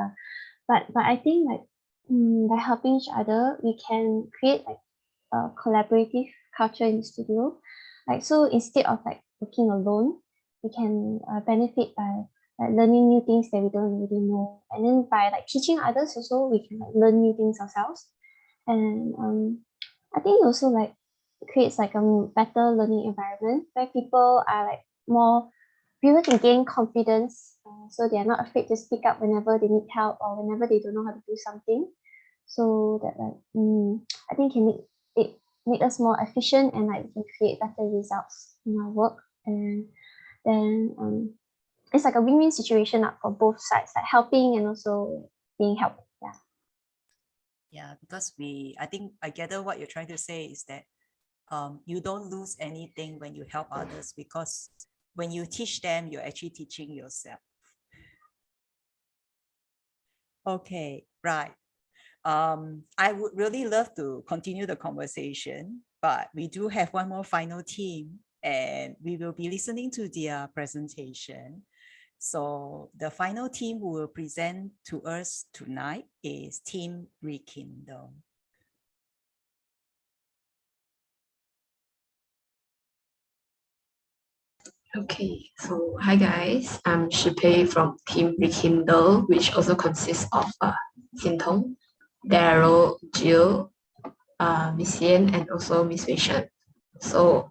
But I think like by helping each other, we can create like a collaborative culture in the studio. Like, so instead of like working alone, we can benefit by like learning new things that we don't really know, and then by like teaching others also, we can like learn new things ourselves. And I think it also like creates like a better learning environment where people can gain confidence, so they are not afraid to speak up whenever they need help or whenever they don't know how to do something. So that like I think can make us more efficient, and like we can create better results in our work. And then it's like a win-win situation for both sides, like helping and also being helped. Yeah, because I think I gather what you're trying to say is that you don't lose anything when you help others, because when you teach them, you're actually teaching yourself. Okay, right. I would really love to continue the conversation, but we do have one more final team, and we will be listening to their presentation. So the final team who will present to us tonight is Team Rekindle. Okay, so hi guys, I'm Shipei from Team Rekindle, which also consists of Xintong, Daryl, Jill, Miss Yen, and also Miss Wei Shen. So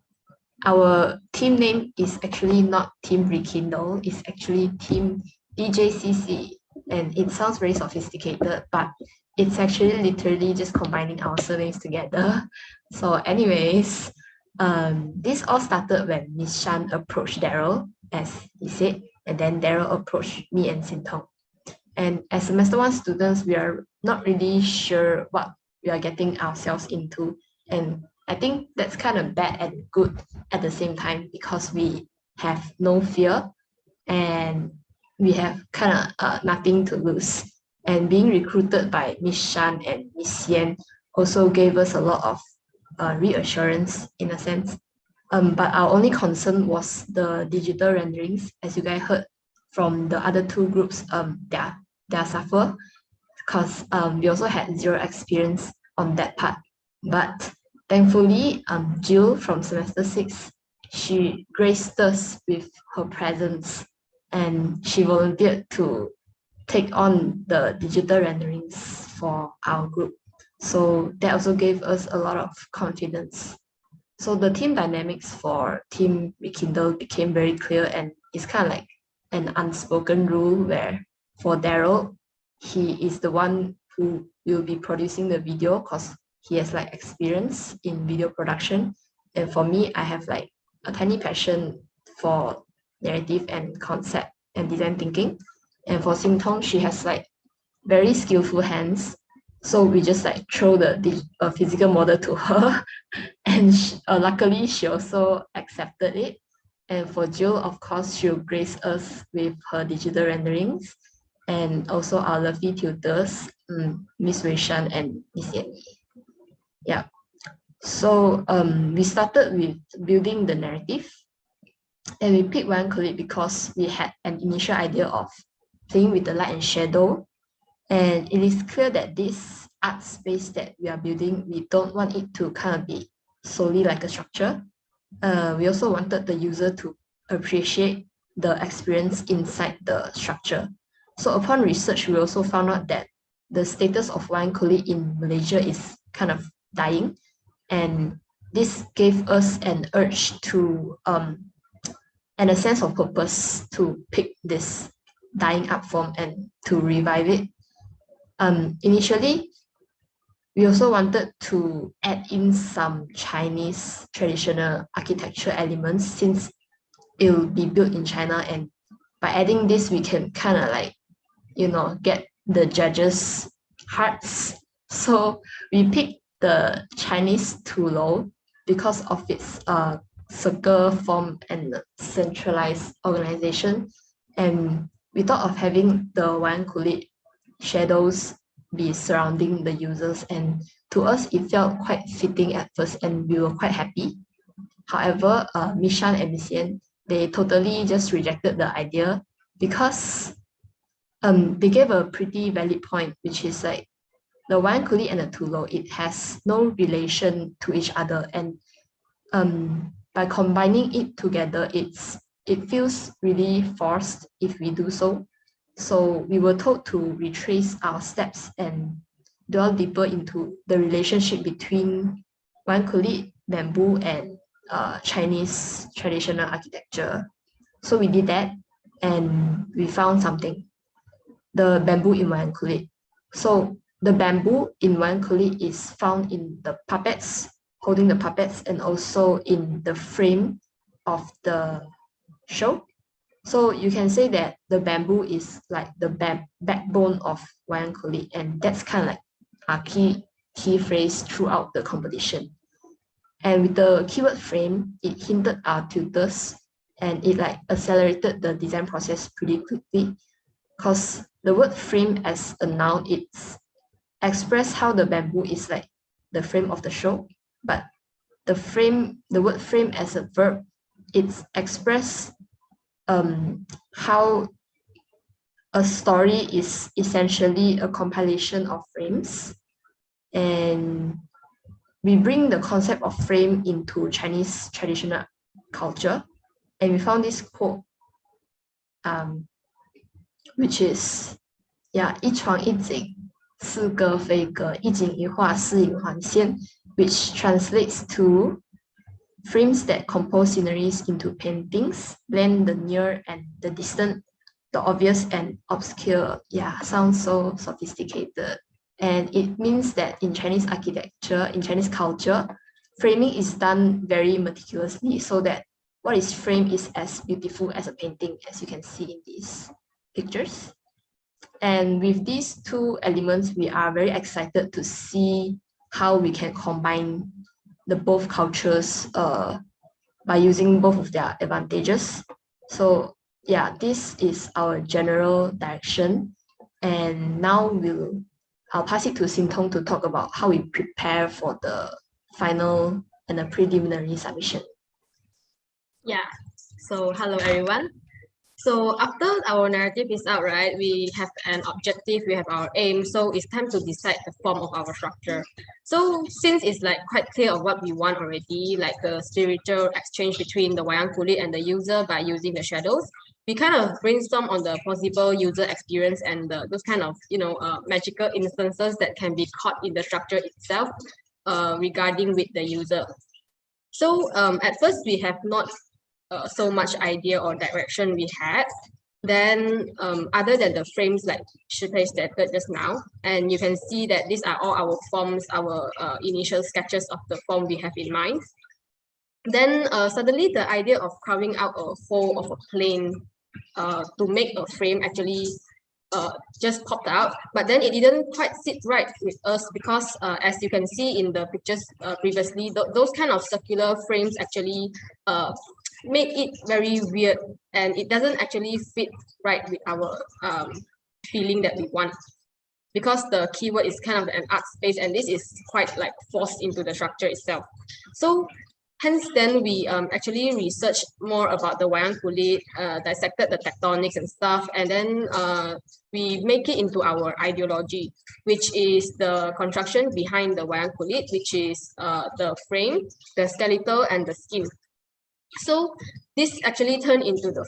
our team name is actually not Team Rekindle, it's actually Team EJCC, and it sounds very sophisticated, but it's actually literally just combining our surnames together. So anyways, this all started when Miss Shan approached Daryl, as he said, and then Daryl approached me and Xintong. And as semester 1 students, we are not really sure what we are getting ourselves into. And I think that's kind of bad and good at the same time, because we have no fear and we have kind of nothing to lose. And being recruited by Miss Shan and Miss Yen also gave us a lot of reassurance in a sense. But our only concern was the digital renderings. As you guys heard from the other two groups, they suffer because we also had zero experience on that part. But thankfully, Jill from semester 6, she graced us with her presence, and she volunteered to take on the digital renderings for our group. So that also gave us a lot of confidence. So the team dynamics for Team Rekindle became very clear, and it's kind of like an unspoken rule where for Daryl, he is the one who will be producing the video because he has like experience in video production. And for me, I have like a tiny passion for narrative and concept and design thinking. And for Xintong, she has like very skillful hands. So we just like throw the physical model to her, and luckily she also accepted it. And for Jill, of course, she'll grace us with her digital renderings, and also our lovely tutors, Miss Wei Shan and Miss Yan Yi. Yeah. So we started with building the narrative, and we picked Wayang Kulit because we had an initial idea of playing with the light and shadow. And it is clear that this art space that we are building, we don't want it to kind of be solely like a structure. We also wanted the user to appreciate the experience inside the structure. So upon research, we also found out that the status of Wayang Kulit in Malaysia is kind of dying. And this gave us an urge to, and a sense of purpose to pick this dying art form and to revive it. Initially, we also wanted to add in some Chinese traditional architecture elements since it will be built in China, and by adding this, we can kind of like, get the judges' hearts. So we picked the Chinese TU-teLog because of its circle form and centralized organization, and we thought of having the Wayang Kulit shadows be surrounding the users, and to us it felt quite fitting at first and we were quite happy. However, Miss Shan and Miss Yan, they totally just rejected the idea because they gave a pretty valid point, which is like the Wayang Kulit and the TU-teLog, it has no relation to each other, and by combining it together, it feels really forced if we do so. So we were told to retrace our steps and delve deeper into the relationship between Wayang Kulit, bamboo, and Chinese traditional architecture. So we did that, and we found something: the bamboo in Wayang Kulit. So the bamboo in Wayang Kulit is found in the puppets, holding the puppets, and also in the frame of the show. So you can say that the bamboo is like the backbone of Wayang Kulit, and that's kind of like a key phrase throughout the competition. And with the keyword frame, it hinted our tutors, and it like accelerated the design process pretty quickly, because the word frame as a noun, it's express how the bamboo is like the frame of the show, but the word frame as a verb, it's express how a story is essentially a compilation of frames. And we bring the concept of frame into Chinese traditional culture, and we found this quote, which is 一床一景似歌非歌一景一画似影还现 which translates to frames that compose sceneries into paintings, blend the near and the distant, the obvious and obscure. Yeah, sounds so sophisticated. And it means that in Chinese architecture, in Chinese culture, framing is done very meticulously so that what is framed is as beautiful as a painting, as you can see in these pictures. And with these two elements, we are very excited to see how we can combine the both cultures by using both of their advantages. So yeah, this is our general direction. And now I'll pass it to Sintong to talk about how we prepare for the final and the preliminary submission. Yeah, so hello everyone. So after our narrative is out, right, we have an objective, we have our aim, so it's time to decide the form of our structure. So since it's like quite clear of what we want already, like the spiritual exchange between the Wayang Kulit and the user by using the shadows, we kind of brainstorm on the possible user experience and those kind of, magical instances that can be caught in the structure itself regarding with the user. So at first we have not so much idea or direction we had. Then other than the frames like Shipei stated just now, and you can see that these are all our forms, our initial sketches of the form we have in mind. Then suddenly the idea of carving out a whole of a plane to make a frame actually just popped out, but then it didn't quite sit right with us because as you can see in the pictures previously, those kind of circular frames actually make it very weird, and it doesn't actually fit right with our feeling that we want, because the keyword is kind of an art space, and this is quite like forced into the structure itself. So hence then we actually researched more about the wayang kulit, dissected the tectonics and stuff, and then we make it into our ideology, which is the construction behind the wayang kulit, which is the frame, the skeletal, and the skin. So this actually turned into the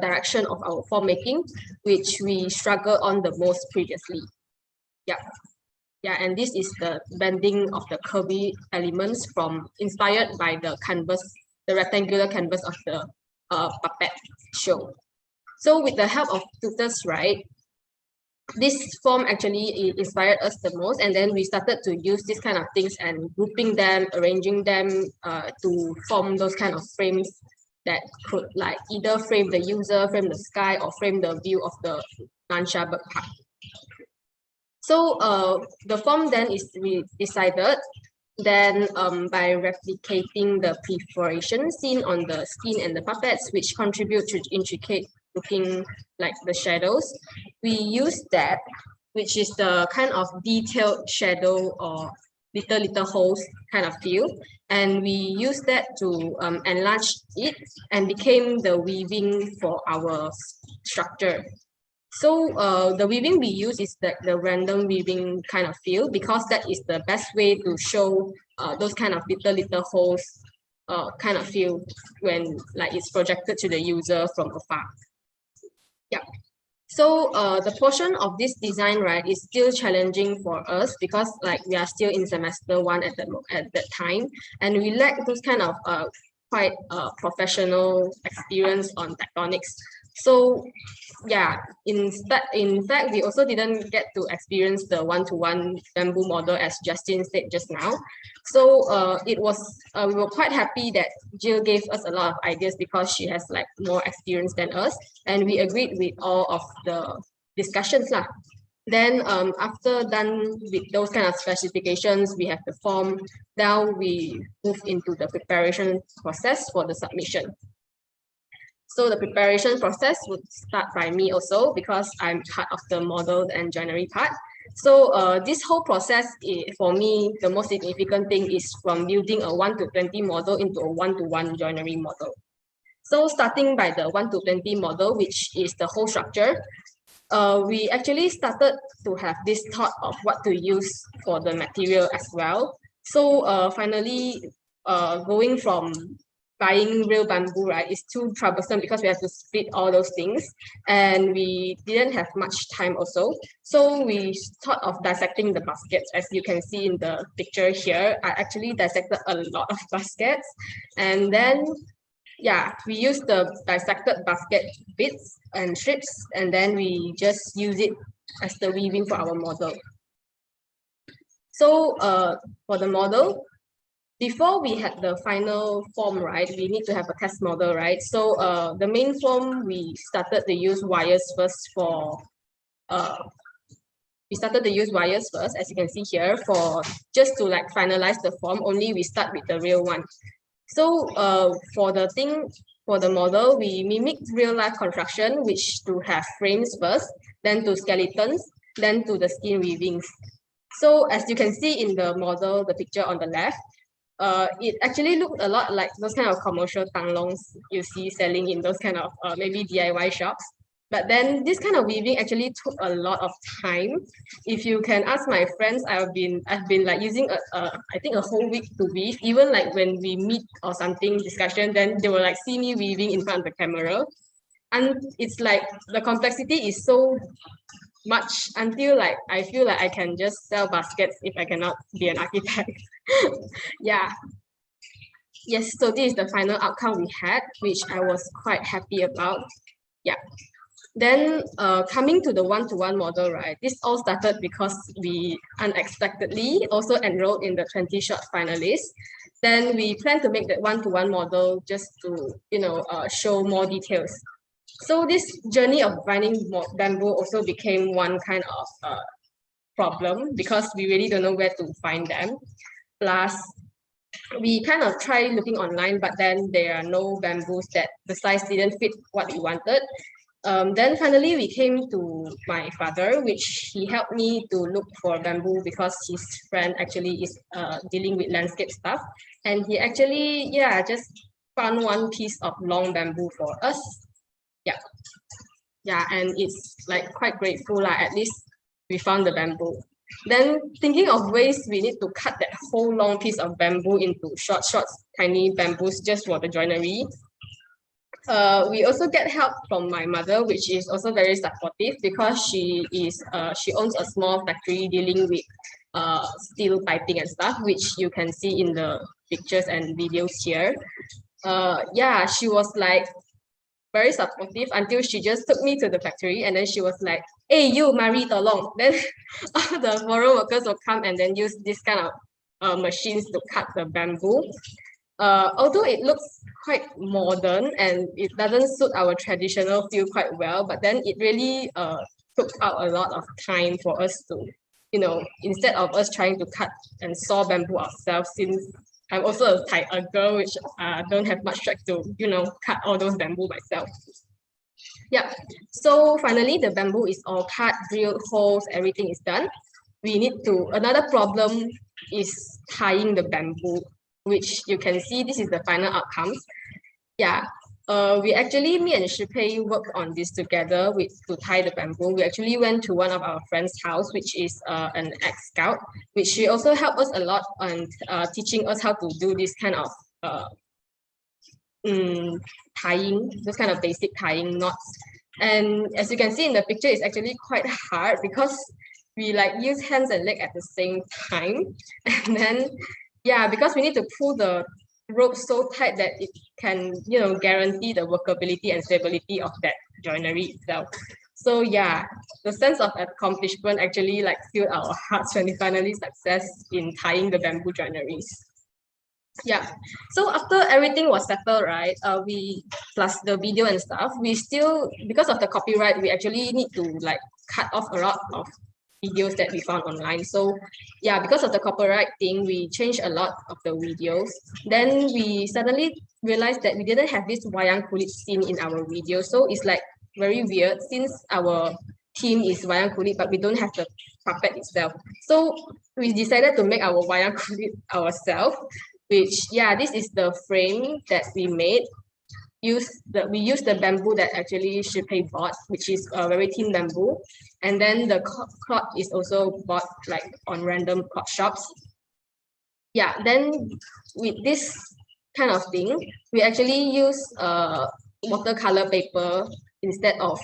direction of our form making, which we struggled on the most previously. Yeah, and this is the bending of the curvy elements inspired by the canvas, the rectangular canvas of the puppet show. So with the help of tutors, right, this form actually inspired us the most, and then we started to use these kind of things and grouping them, arranging them to form those kind of frames that could like either frame the user, frame the sky, or frame the view of the Nansha bird park. So the form then is we decided then by replicating the perforation seen on the skin and the puppets, which contribute to intricate looking like the shadows, we use that, which is the kind of detailed shadow or little holes kind of feel, and we use that to enlarge it and became the weaving for our structure. So the weaving we use is the random weaving kind of feel, because that is the best way to show those kind of little holes kind of feel when like it's projected to the user from afar. Yeah. So the portion of this design, right, is still challenging for us because like we are still in semester 1 at that time, and we lack those kind of quite professional experience on tectonics. So yeah, in fact, we also didn't get to experience the one-to-one bamboo model as Justin said just now. So we were quite happy that Jill gave us a lot of ideas because she has like more experience than us, and we agreed with all of the discussions lah. Then after done with those kind of specifications, we have the form. Now we move into the preparation process for the submission. So the preparation process would start by me also because I'm part of the model and joinery part. So this whole process, for me, the most significant thing is from building a 1:20 model into a 1:1 joinery model. So starting by the 1:20 model, which is the whole structure, we actually started to have this thought of what to use for the material as well. So finally, going from buying real bamboo, right, is too troublesome because we have to split all those things, and we didn't have much time also. So we thought of dissecting the baskets. As you can see in the picture here, I actually dissected a lot of baskets, and then yeah, we use the dissected basket bits and strips, and then we just use it as the weaving for our model. So for the model, before we had the final form, right, we need to have a test model, right? So the main form, we started to use wires first for, as you can see here, for just to like finalize the form, only we start with the real one. So for the model, we mimicked real life construction, which to have frames first, then to skeletons, then to the skin weavings. So as you can see in the model, the picture on the left, it actually looked a lot like those kind of commercial tanglongs you see selling in those kind of maybe DIY shops. But then this kind of weaving actually took a lot of time. If you can ask my friends, I've been like using I think a whole week to weave. Even like when we meet or something discussion, then they will like see me weaving in front of the camera. And it's like the complexity is so much until like I feel like I can just sell baskets if I cannot be an architect. Yeah. Yes, so this is the final outcome we had, which I was quite happy about. Yeah. Then coming to the 1:1 model, right? This all started because we unexpectedly also enrolled in the 20 short finalists. Then we plan to make that 1:1 model just to, show more details. So this journey of finding bamboo also became one kind of problem because we really don't know where to find them. Plus, we kind of tried looking online, but then there are no bamboos that the size didn't fit what we wanted. Then finally we came to my father, which he helped me to look for bamboo because his friend actually is dealing with landscape stuff. And he actually, yeah, just found one piece of long bamboo for us. Yeah. Yeah, and it's like quite grateful, at least we found the bamboo. Then thinking of ways we need to cut that whole long piece of bamboo into short, tiny bamboos just for the joinery. We also get help from my mother, which is also very supportive because she owns a small factory dealing with steel piping and stuff, which you can see in the pictures and videos here. Yeah, she was like very supportive until she just took me to the factory, and then she was like, "Hey, you, Marie, tolong." Then all the foreign workers will come and then use this kind of machines to cut the bamboo. Although it looks quite modern and it doesn't suit our traditional feel quite well, but then it really took out a lot of time for us to, instead of us trying to cut and saw bamboo ourselves, since I'm also a girl, which don't have much strength to, cut all those bamboo myself. Yeah, so finally the bamboo is all cut, drilled holes, everything is done. Another problem is tying the bamboo, which you can see this is the final outcomes. Yeah, me and Shipei worked on this together to tie the bamboo. We actually went to one of our friend's house, which is an ex-scout, which she also helped us a lot on teaching us how to do this kind of tying, this kind of basic tying knots. And as you can see in the picture, it's actually quite hard because we use hands and leg at the same time. And then, yeah, because we need to pull the rope so tight that it can, guarantee the workability and stability of that joinery itself. So yeah, the sense of accomplishment actually filled our hearts when we finally success in tying the bamboo joineries. Yeah, so after everything was settled, right, we plus the video and stuff, we still, because of the copyright, we actually need to cut off a lot of videos that we found online. So yeah, because of the copyright thing, we changed a lot of the videos. Then we suddenly realized that we didn't have this wayang kulit scene in our video. So it's very weird since our theme is wayang kulit, but we don't have the puppet itself. So we decided to make our wayang kulit ourselves, which, yeah, this is the frame that we made. We used the bamboo that actually Shipei bought, which is a very thin bamboo. And then the cloth is also bought on random cloth shops. Yeah, then with this kind of thing, we actually use watercolor paper instead of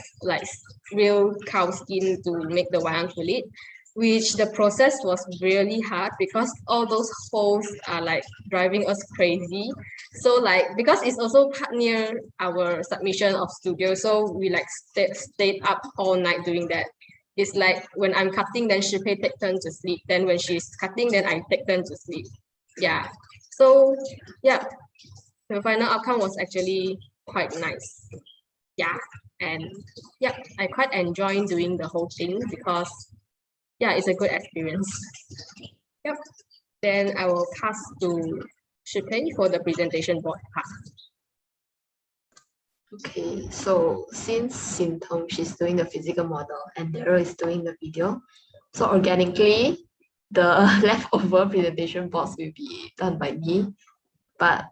real cow skin to make the wayang kulit, which the process was really hard because all those holes are driving us crazy. So because it's also near our submission of studio, so we stayed up all night doing that. It's when I'm cutting, then Shipei take turn to sleep. Then when she's cutting, then I take turn to sleep. Yeah. So yeah, the final outcome was actually quite nice. Yeah, and yeah, I quite enjoy doing the whole thing because yeah, it's a good experience. Yep. Then I will pass to Shipei for the presentation board part. Okay, so since Sintong, she's doing the physical model and Daryl is doing the video, so organically, the leftover presentation boards will be done by me. But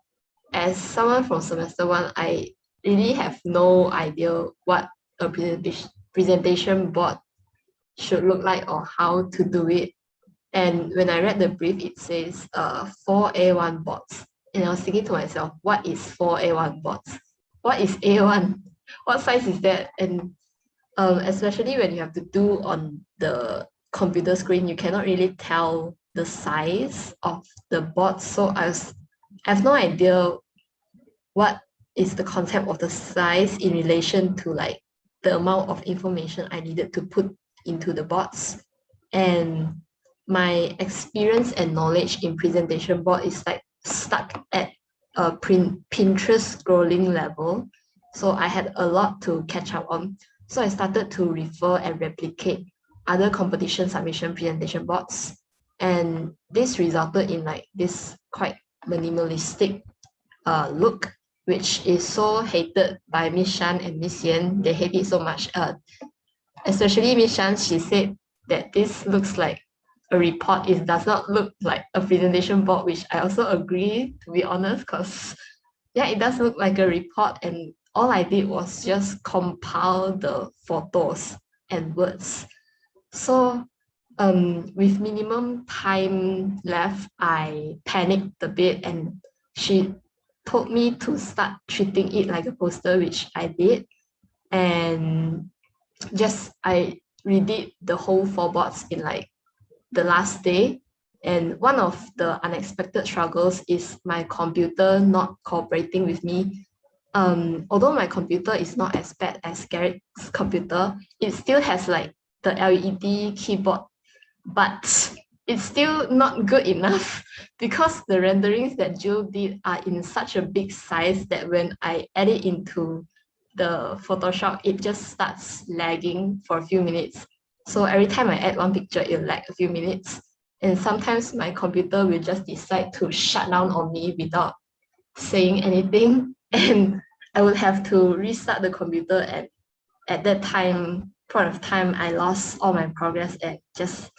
as someone from semester 1, I really have no idea what a presentation board should look like or how to do it. And when I read the brief, it says 4 A1 boards. And I was thinking to myself, what is 4 A1 boards? What is A1? What size is that? And especially when you have to do on the computer screen, you cannot really tell the size of the board. So I have no idea what is the concept of the size in relation to the amount of information I needed to put into the boards. And my experience and knowledge in presentation board is stuck at a Pinterest scrolling level. So I had a lot to catch up on. So I started to refer and replicate other competition submission presentation boards. And this resulted in this quite minimalistic look, which is so hated by Miss Shan and Miss Yen. They hate it so much. Especially Miss Shan, she said that this looks like a report. It does not look like a presentation board, which I also agree, to be honest, because yeah, it does look like a report, and all I did was just compile the photos and words. So with minimum time left, I panicked a bit, and she told me to start treating it like a poster, which I did. And I redid the whole 4 boards in like the last day. And one of the unexpected struggles is my computer not cooperating with me. Although my computer is not as bad as Garrett's computer, it still has like the LED keyboard, but it's still not good enough because the renderings that Jill did are in such a big size that when I add it into the Photoshop, it just starts lagging for a few minutes. So every time I add one picture, it'll lag a few minutes. And sometimes my computer will just decide to shut down on me without saying anything. And I would have to restart the computer. And at that point of time, I lost all my progress and just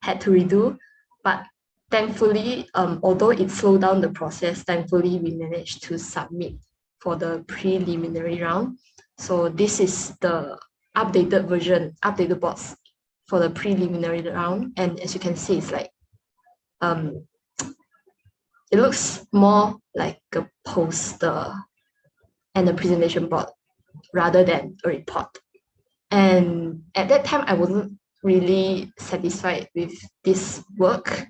had to redo. But thankfully, although it slowed down the process, thankfully we managed to submit for the preliminary round. So this is the updated version, updated boards for the preliminary round. And as you can see, it's like, it looks more like a poster and a presentation board rather than a report. And at that time, I wasn't really satisfied with this work.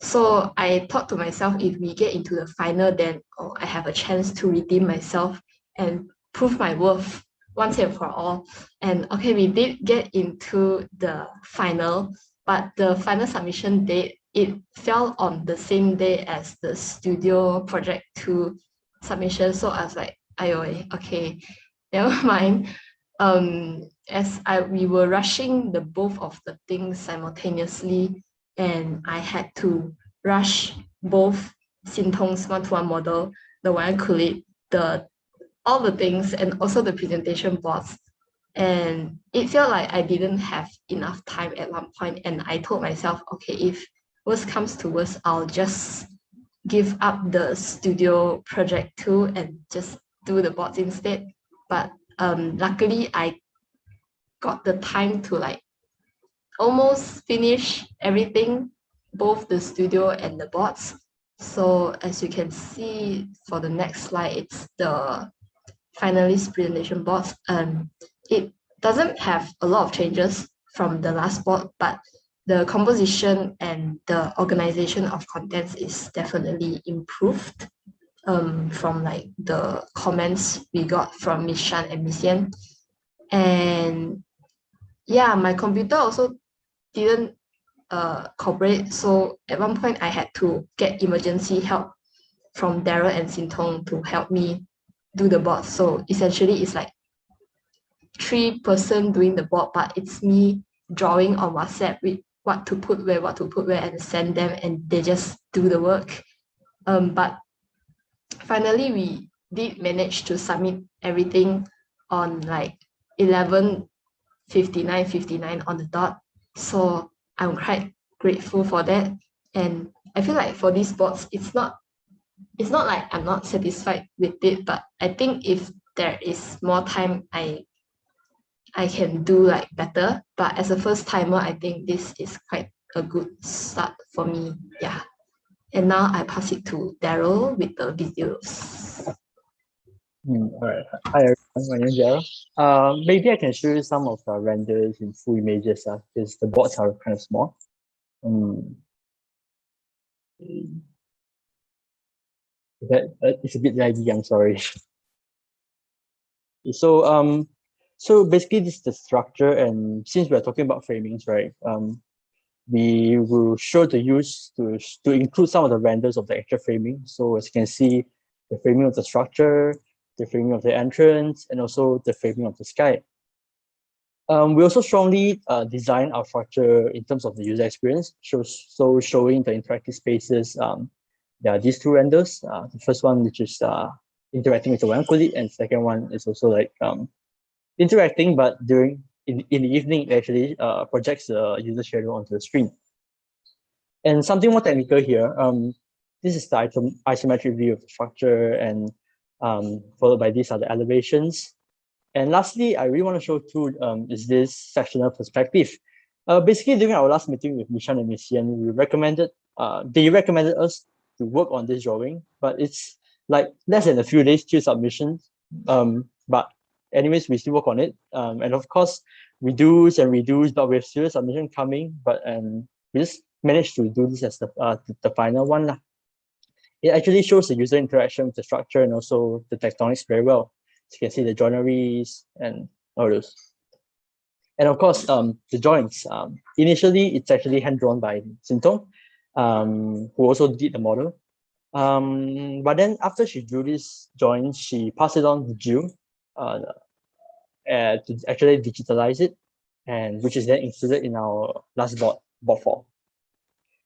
So I thought to myself, if we get into the final, then I have a chance to redeem myself and prove my worth once and for all. And okay, we did get into the final, but the final submission date, it fell on the same day as the Studio Project 2 submission. So I was like, ayo, okay, never mind. We were rushing the both of the things simultaneously, and I had to rush both Sintong's one-to-one model, the wire collet, all the things, and also the presentation boards. And it felt like I didn't have enough time at one point, and I told myself, okay, if worst comes to worst, I'll just give up the Studio Project 2 and just do the boards instead. But luckily, I got the time to like almost finish everything, both the studio and the boards. So as you can see for the next slide, it's the finalist presentation boards. It doesn't have a lot of changes from the last board, but the composition and the organization of contents is definitely improved from like the comments we got from Miss Shan and Miss Yen. And yeah, my computer also didn't cooperate. So at one point I had to get emergency help from Daryl and Sintong to help me do the board. So essentially it's like 3-person doing the board, but it's me drawing on WhatsApp with what to put where, and send them, and they just do the work. But finally we did manage to submit everything on like 11:59 on the dot. So I'm quite grateful for that. And I feel like for these boards, it's not like I'm not satisfied with it, but I think if there is more time, I can do like better. But as a first timer, I think this is quite a good start for me. Yeah. And now I pass it to Daryl with the videos. All right. Hi everyone, my name is Daryl. Maybe I can show you some of the renders in full images because the boards are kind of small. It's a bit laggy, I'm sorry. So basically this is the structure, and since we're talking about framings, right? We will show the use to include some of the renders of the actual framing. So as you can see, the framing of the structure, the framing of the entrance, and also the framing of the sky. We also strongly design our structure in terms of the user experience, so showing the interactive spaces, there are these two renders. The first one, which is interacting with the wayang kulit, and second one is also like interacting, but in the evening, it actually projects the user shadow onto the screen. And something more technical here, this is the isometric view of the structure, and followed by these are the elevations. And lastly, I really want to show too is this sectional perspective. Basically, during our last meeting with Mishan and Missian, they recommended us to work on this drawing, but it's like less than a few days to submission. But anyways, we still work on it. And of course, redos, but we have serious submission coming. But we just managed to do this as the final one lah. It actually shows the user interaction with the structure and also the tectonics very well. So you can see the joineries and all those. And of course, the joints. Initially, it's actually hand-drawn by Sintong, who also did the model. But then after she drew these joints, she passed it on to Jill to actually digitalize it, and which is then included in our last board 4.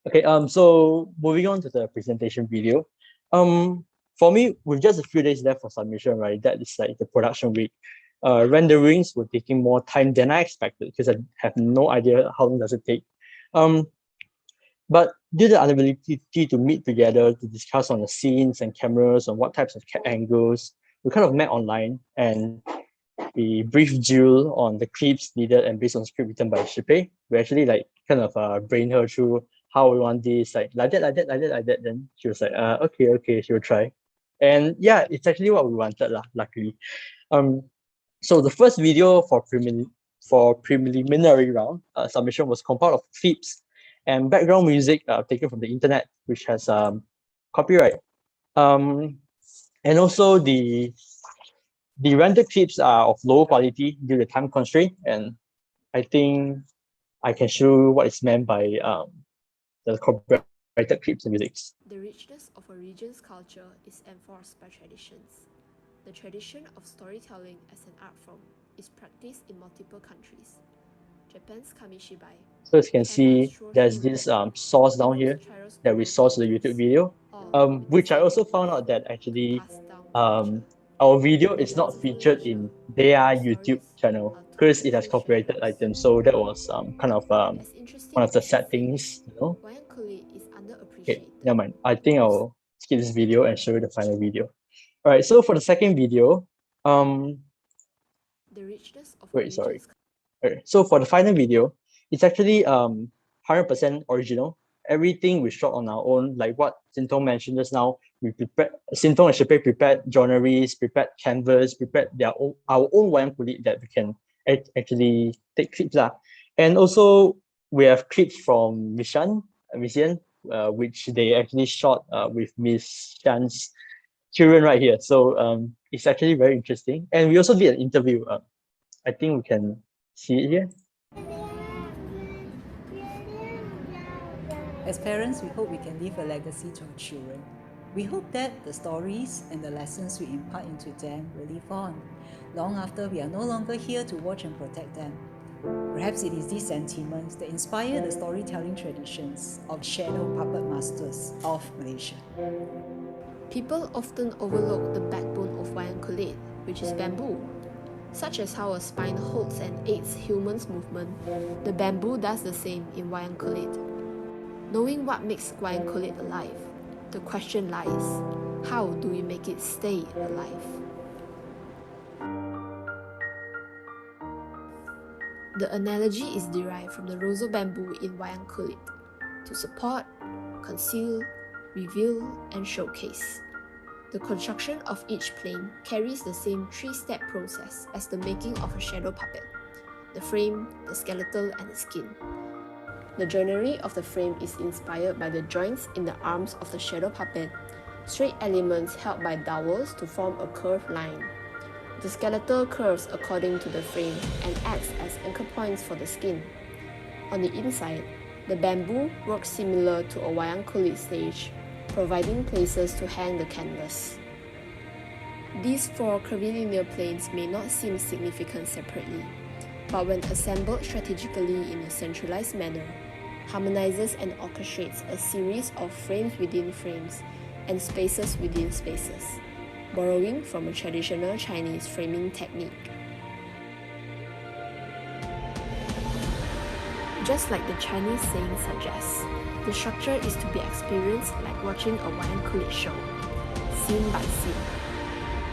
Okay, so moving on to the presentation video. For me, with just a few days left for submission, right, that is like the production week. Renderings were taking more time than I expected because I have no idea how long does it take. But due to the inability to meet together to discuss on the scenes and cameras and what types of angles, we kind of met online and we briefed Jill on the clips needed, and based on script written by Shipe, we actually like kind of brain her through how we want this, like that. Then she was like, okay, she'll try. And yeah, it's actually what we wanted lah, luckily. So the first video for preliminary round submission was compiled of clips and background music taken from the internet, which has copyright. And also the rendered clips are of low quality due to time constraint, and I think I can show what is meant by the copyrighted clips and music. The richness of a region's culture is enforced by traditions. The tradition of storytelling as an art form is practiced in multiple countries. Japan's Kamishibai. So as you can see, there's this source down here that we sourced the YouTube video, which I also found out that actually our video is not featured in their YouTube channel because it has copyrighted items. So that was kind of one of the sad things, you know. Okay, never mind. I think I'll skip this video and show you the final video. All right, so for the second video, sorry. Okay, so for the final video, it's actually 100% original. Everything we shot on our own, like what Sintong mentioned just now. Sintong and Shipe prepared joineries, prepared canvas, prepared our own wayang kulit that we can actually take clips lah. And also we have clips from Missian, which they actually shot with Miss Shan's children right here. So it's actually very interesting. And we also did an interview. I think we can see it here. As parents, we hope we can leave a legacy to our children. We hope that the stories and the lessons we impart into them will live on, long after we are no longer here to watch and protect them. Perhaps it is these sentiments that inspire the storytelling traditions of shadow puppet masters of Malaysia. People often overlook the backbone of wayang kulit, which is bamboo. Such as how a spine holds and aids humans' movement, the bamboo does the same in wayang kulit. Knowing what makes wayang kulit alive, the question lies, how do we make it stay alive? The analogy is derived from the roseau bamboo in wayang kulit to support, conceal, reveal, and showcase. The construction of each plane carries the same 3-step process as the making of a shadow puppet: the frame, the skeletal, and the skin. The joinery of the frame is inspired by the joints in the arms of the shadow puppet, straight elements held by dowels to form a curved line. The skeletal curves according to the frame and acts as anchor points for the skin. On the inside, the bamboo works similar to a wayang kulit stage, providing places to hang the canvas. These 4 curvilinear planes may not seem significant separately, but when assembled strategically in a centralized manner, harmonizes and orchestrates a series of frames within frames and spaces within spaces, borrowing from a traditional Chinese framing technique. Just like the Chinese saying suggests, the structure is to be experienced like watching a wayang kulit show, scene by scene.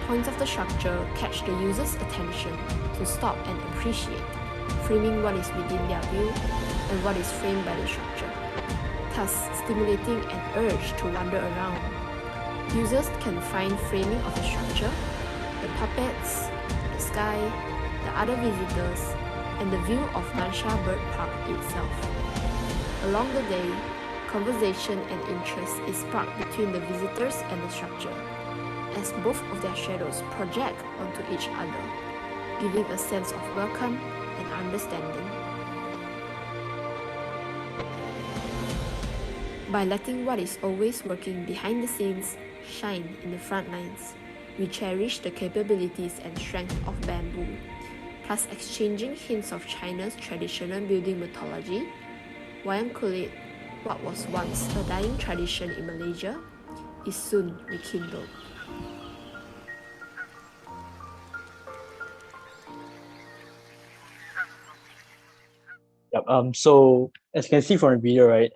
Points of the structure catch the user's attention to stop and appreciate, framing what is within their view and what is framed by the structure, thus stimulating an urge to wander around. Users can find framing of the structure, the puppets, the sky, the other visitors, and the view of Nansha Bird Park itself. Along the day, conversation and interest is sparked between the visitors and the structure, as both of their shadows project onto each other, giving a sense of welcome and understanding. By letting what is always working behind the scenes shine in the front lines, we cherish the capabilities and strength of bamboo, plus exchanging hints of China's traditional building mythology. Wayang kulit, what was once a dying tradition in Malaysia, is soon rekindled. Yep. So as you can see from the video, right?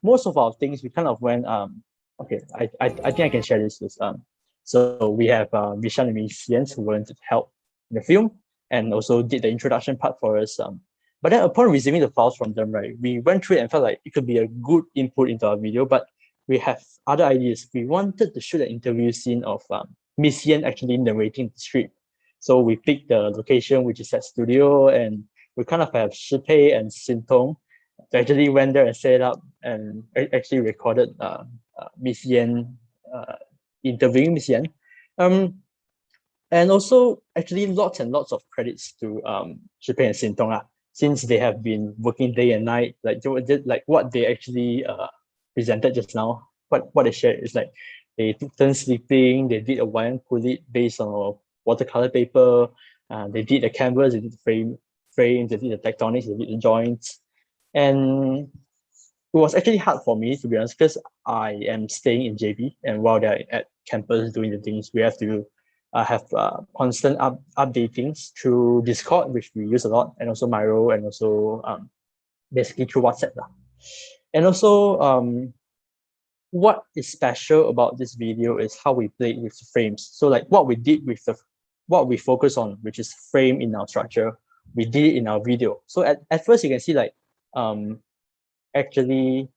Most of our things we kind of went. Okay. I think I can share this with. So we have Vishan and Miss who wanted to help in the film and also did the introduction part for us. But then upon receiving the files from them, right, we went through it and felt like it could be a good input into our video, but we have other ideas. We wanted to shoot an interview scene of Miss Yen actually narrating the script. So we picked the location, which is at studio, and we kind of have Shi Pei and Xin Tong to actually went there and set it up and actually recorded Miss Yen interviewing Miss Yen. And also actually lots and lots of credits to Shi Pei and Xin Tong, since they have been working day and night, like what they actually presented just now. What they shared is like they took turns sleeping, they did a wayang kulit based on watercolor paper, they did the canvas, they did the frames, they did the tectonics, they did the joints. And it was actually hard for me, to be honest, because I am staying in JB, and while they're at campus doing the things, we have to have constant updatings through Discord, which we use a lot, and also Miro, and also basically through WhatsApp. And also, what is special about this video is how we played with the frames. So like what we did with what we focus on, which is frame in our structure, we did it in our video. So at first you can see like actually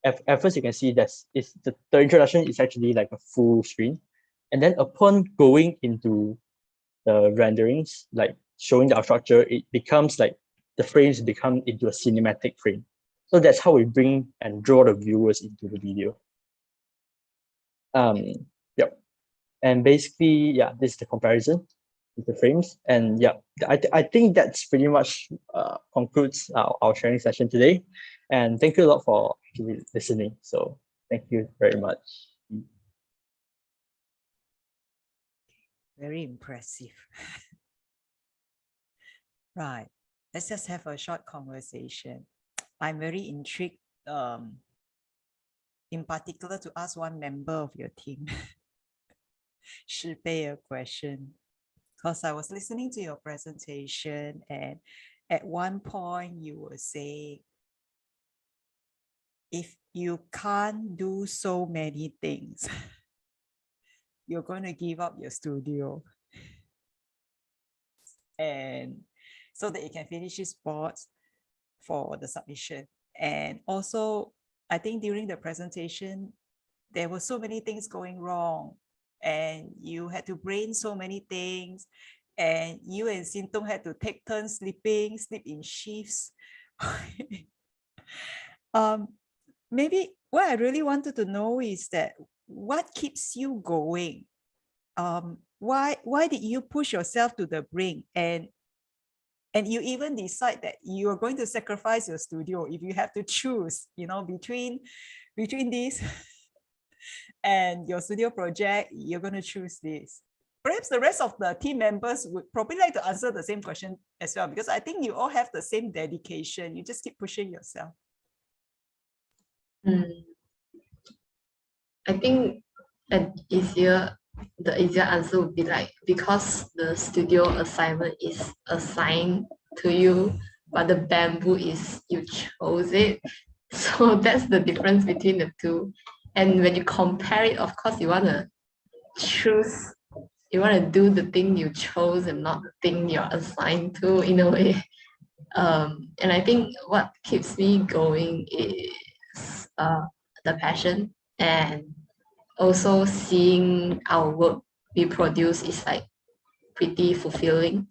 at first you can see that the introduction is actually like a full screen, and then upon going into the renderings, like showing our structure, it becomes like the frames become into a cinematic frame. So that's how we bring and draw the viewers into the video. Yep. And basically, yeah, this is the comparison with the frames. And yeah, I think that's pretty much concludes our sharing session today. And thank you a lot for actually listening. So thank you very much. Very impressive. Right. Let's just have a short conversation. I'm very intrigued, in particular, to ask one member of your team, Shi Pei, a question. Because I was listening to your presentation, and at one point you were saying, if you can't do so many things, you're going to give up your studio. And so that you can finish this board for the submission. And also, I think during the presentation, there were so many things going wrong, and you had to brain so many things, and you and Xin Tong had to take turns sleeping, sleep in shifts. Maybe what I really wanted to know is that what keeps you going? Why did you push yourself to the brink, and you even decide that you are going to sacrifice your studio if you have to choose, between this and your studio project, you're going to choose this. Perhaps the rest of the team members would probably like to answer the same question as well, because I think you all have the same dedication. You just keep pushing yourself. I think the easier answer would be like, because the studio assignment is assigned to you, but the bamboo is you chose it. So that's the difference between the two. And when you compare it, of course, you want to do the thing you chose and not the thing you're assigned to, in a way. And I think what keeps me going is the passion, and also seeing our work be produced is like pretty fulfilling.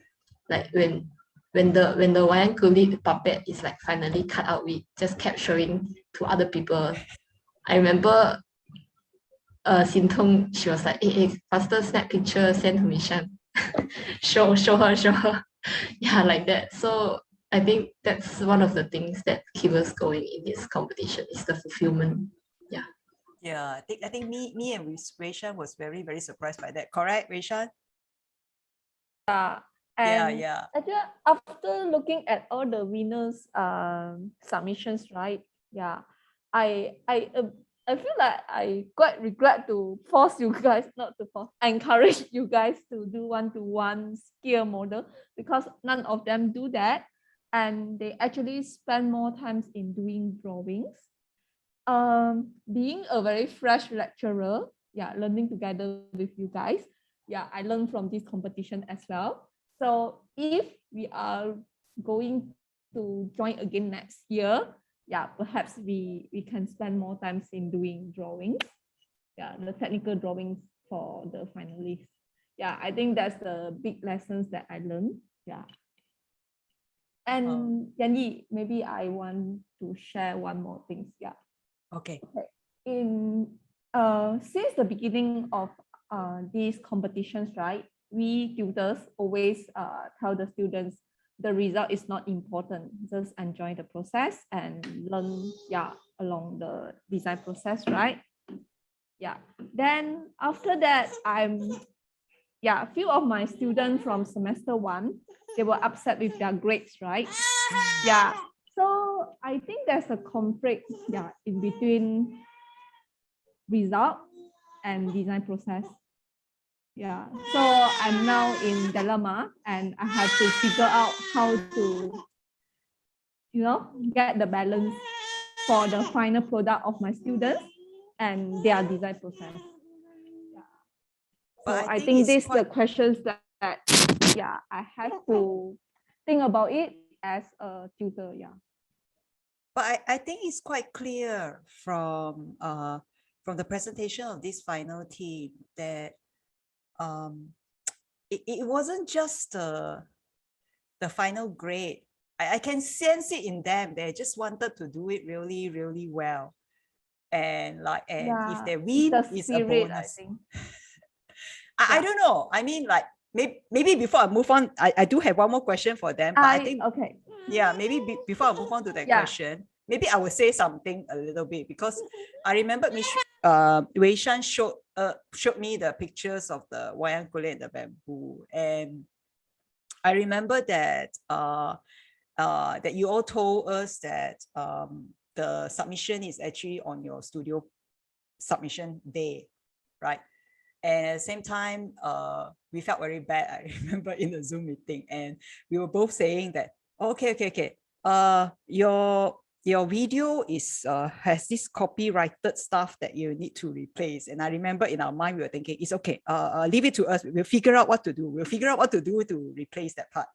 Like when the wayang kulit puppet is like finally cut out, we just kept showing to other people. I remember Sintong, she was like, hey, faster snap picture, send to Mishan. show her. Yeah, like that. So I think that's one of the things that keep us going in this competition, is the fulfillment. Yeah. Yeah, I think me and Rayshan was very, very surprised by that. Correct, Rayshan? Yeah. And Yeah. actually, after looking at all the winners' submissions, right? Yeah, I feel like I quite regret to force you guys, not to force, encourage you guys to do one-to-one skill model, because none of them do that, and they actually spend more times in doing drawings. Being a very fresh lecturer, yeah, learning together with you guys, yeah, I learned from this competition as well. So if we are going to join again next year, yeah, perhaps we can spend more times in doing drawings, yeah, the technical drawings for the finalists. Yeah, I think that's the big lessons that I learned. Yeah. And Yanyi, maybe I want to share one more thing. Yeah. Okay. In since the beginning of these competitions, right, we tutors always tell the students the result is not important, just enjoy the process and learn, yeah, along the design process, right? Yeah. Then after that, a few of my students from semester 1, they were upset with their grades, right? Yeah. So I think there's a conflict, yeah, in between result and design process. Yeah. So I'm now in dilemma, and I have to figure out how to, get the balance for the final product of my students and their design process. Yeah. So I think these are the questions that I have to think about it as a tutor. Yeah. But I think it's quite clear from the presentation of this final team that it wasn't just the final grade. I can sense it in them. They just wanted to do it really, really well. And if they win, it's a bonus. I think. I don't know. I mean, like, maybe before I move on, I do have one more question for them. But I think, okay. Yeah, maybe before I move on to that question, maybe I will say something a little bit, because I remember Wei Shan showed me the pictures of the wayang kulit and the bamboo, and I remember that that you all told us that the submission is actually on your studio submission day, right? And at the same time, we felt very bad. I remember in the Zoom meeting, and we were both saying that, okay. Your video is has this copyrighted stuff that you need to replace. And I remember in our mind we were thinking, it's okay. Leave it to us. We'll figure out what to do. We'll figure out what to do to replace that part.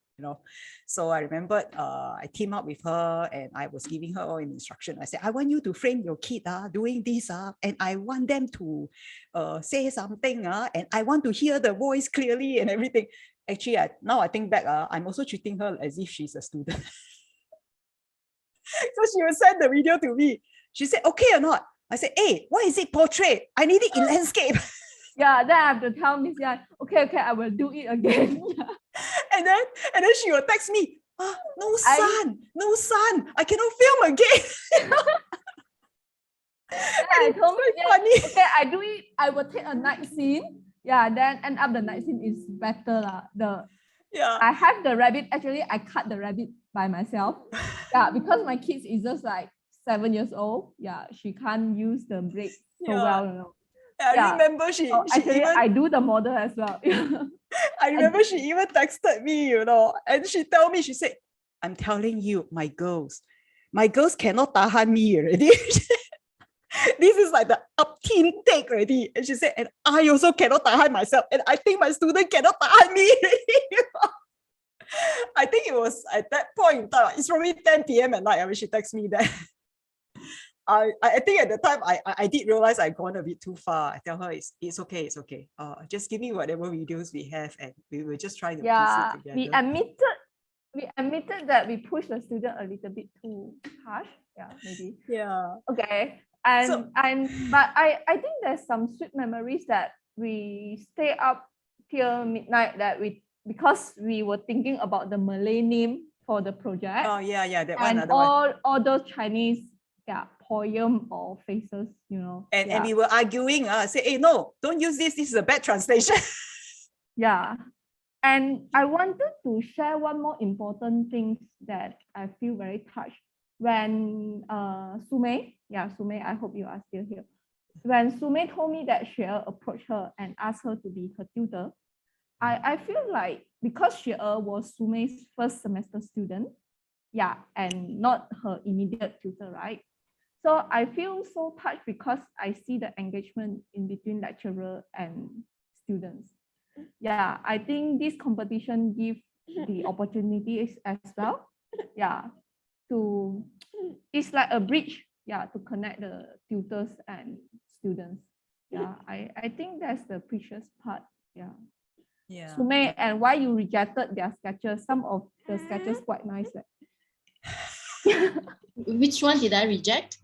So I remembered I teamed up with her, and I was giving her all instruction. I said, I want you to frame your kid doing this, and I want them to say something, and I want to hear the voice clearly and everything. Actually, now I think back, I'm also treating her as if she's a student. So she will send the video to me. She said, okay or not? I said, hey, why is it portrait? I need it in landscape. Yeah, then I have to tell Miss Yan, okay, I will do it again. and then she will text me, no sun, I cannot film again. I told me, funny. Okay, I do it, I will take a night scene. Yeah, then end up the night scene is better. I have the rabbit, actually I cut the rabbit by myself. Yeah, because my kids is just like 7 years old. Yeah, she can't use the brake so well. I remember she actually, even, I do the model as well. I remember she even texted me, you know, and she told me, she said, I'm telling you, my girls cannot tahan me already. This is like the up team take already. And she said, and I also cannot tahan myself. And I think my student cannot tahan me already. I think it was at that point in time, it's probably 10 p.m. at night when she texted me that. I think at the time I did realize I'd gone a bit too far. I tell her it's okay. Just give me whatever videos we have and we will just try to piece it together. We admitted that we pushed the student a little bit too harsh. Yeah, maybe. Yeah. Okay. But I think there's some sweet memories that we stay up till midnight because we were thinking about the Malay name for the project. Oh yeah, that one. And all those Chinese poem or faces, you know. And we were arguing, say, hey, no, don't use this. This is a bad translation. Yeah. And I wanted to share one more important thing that I feel very touched. When Sume, I hope you are still here. When Sume told me that Xue approached her and asked her to be her tutor, I feel like because Xue was Sume's first semester student, and not her immediate tutor, right? So I feel so touched because I see the engagement in between lecturer and students. Yeah, I think this competition gives the opportunities as well. Yeah, it's like a bridge, to connect the tutors and students. Yeah, I think that's the precious part. Yeah. Yeah. Sume, and why you rejected their sketches? Some of the sketches quite nice. Which one did I reject?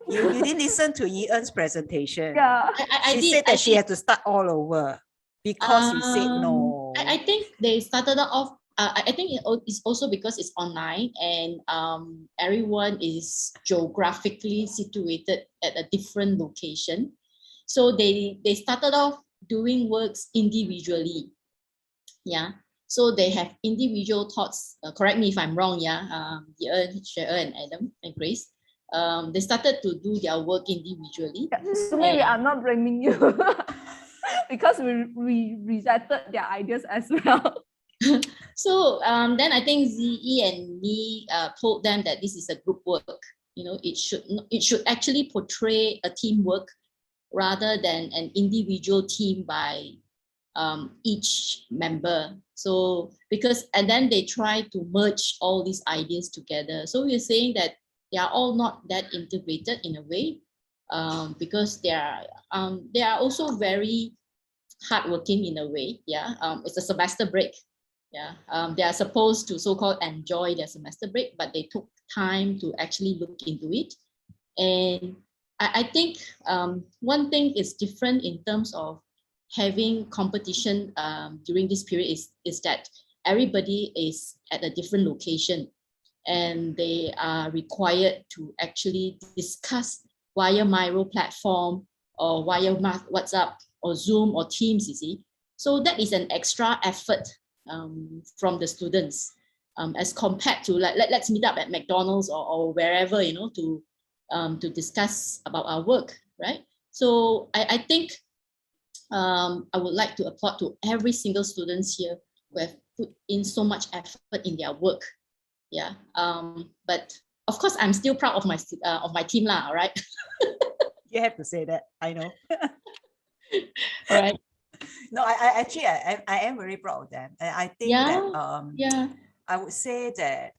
You didn't listen to Yi En's presentation. Yeah. She said that she had to start all over because he said no. I think they started off. I think it's also because it's online and everyone is geographically situated at a different location. So they started off doing works individually. Yeah. So they have individual thoughts. Correct me if I'm wrong. Yeah. Xue and Adam and Grace. They started to do their work individually. So maybe I'm not blaming you because we rejected their ideas as well. So then I think ZE and me told them that this is a group work. You know, it should actually portray a teamwork rather than an individual team by each member. So and then they try to merge all these ideas together. So we're saying that they are all not that integrated in a way because they are also very hardworking in a way. Yeah, it's a semester break. Yeah, they are supposed to so-called enjoy their semester break, but they took time to actually look into it. And I think one thing is different in terms of having competition during this period is that everybody is at a different location and they are required to actually discuss via Miro platform or via WhatsApp or Zoom or Teams, you see. So that is an extra effort from the students as compared to let's meet up at McDonald's or wherever, you know, to discuss about our work, right? So I think I would like to applaud to every single students here who have put in so much effort in their work. Yeah, but of course I'm still proud of my team lah, all right? You have to say that, I know. All right. No, I actually I am very proud of them. And I think that I would say that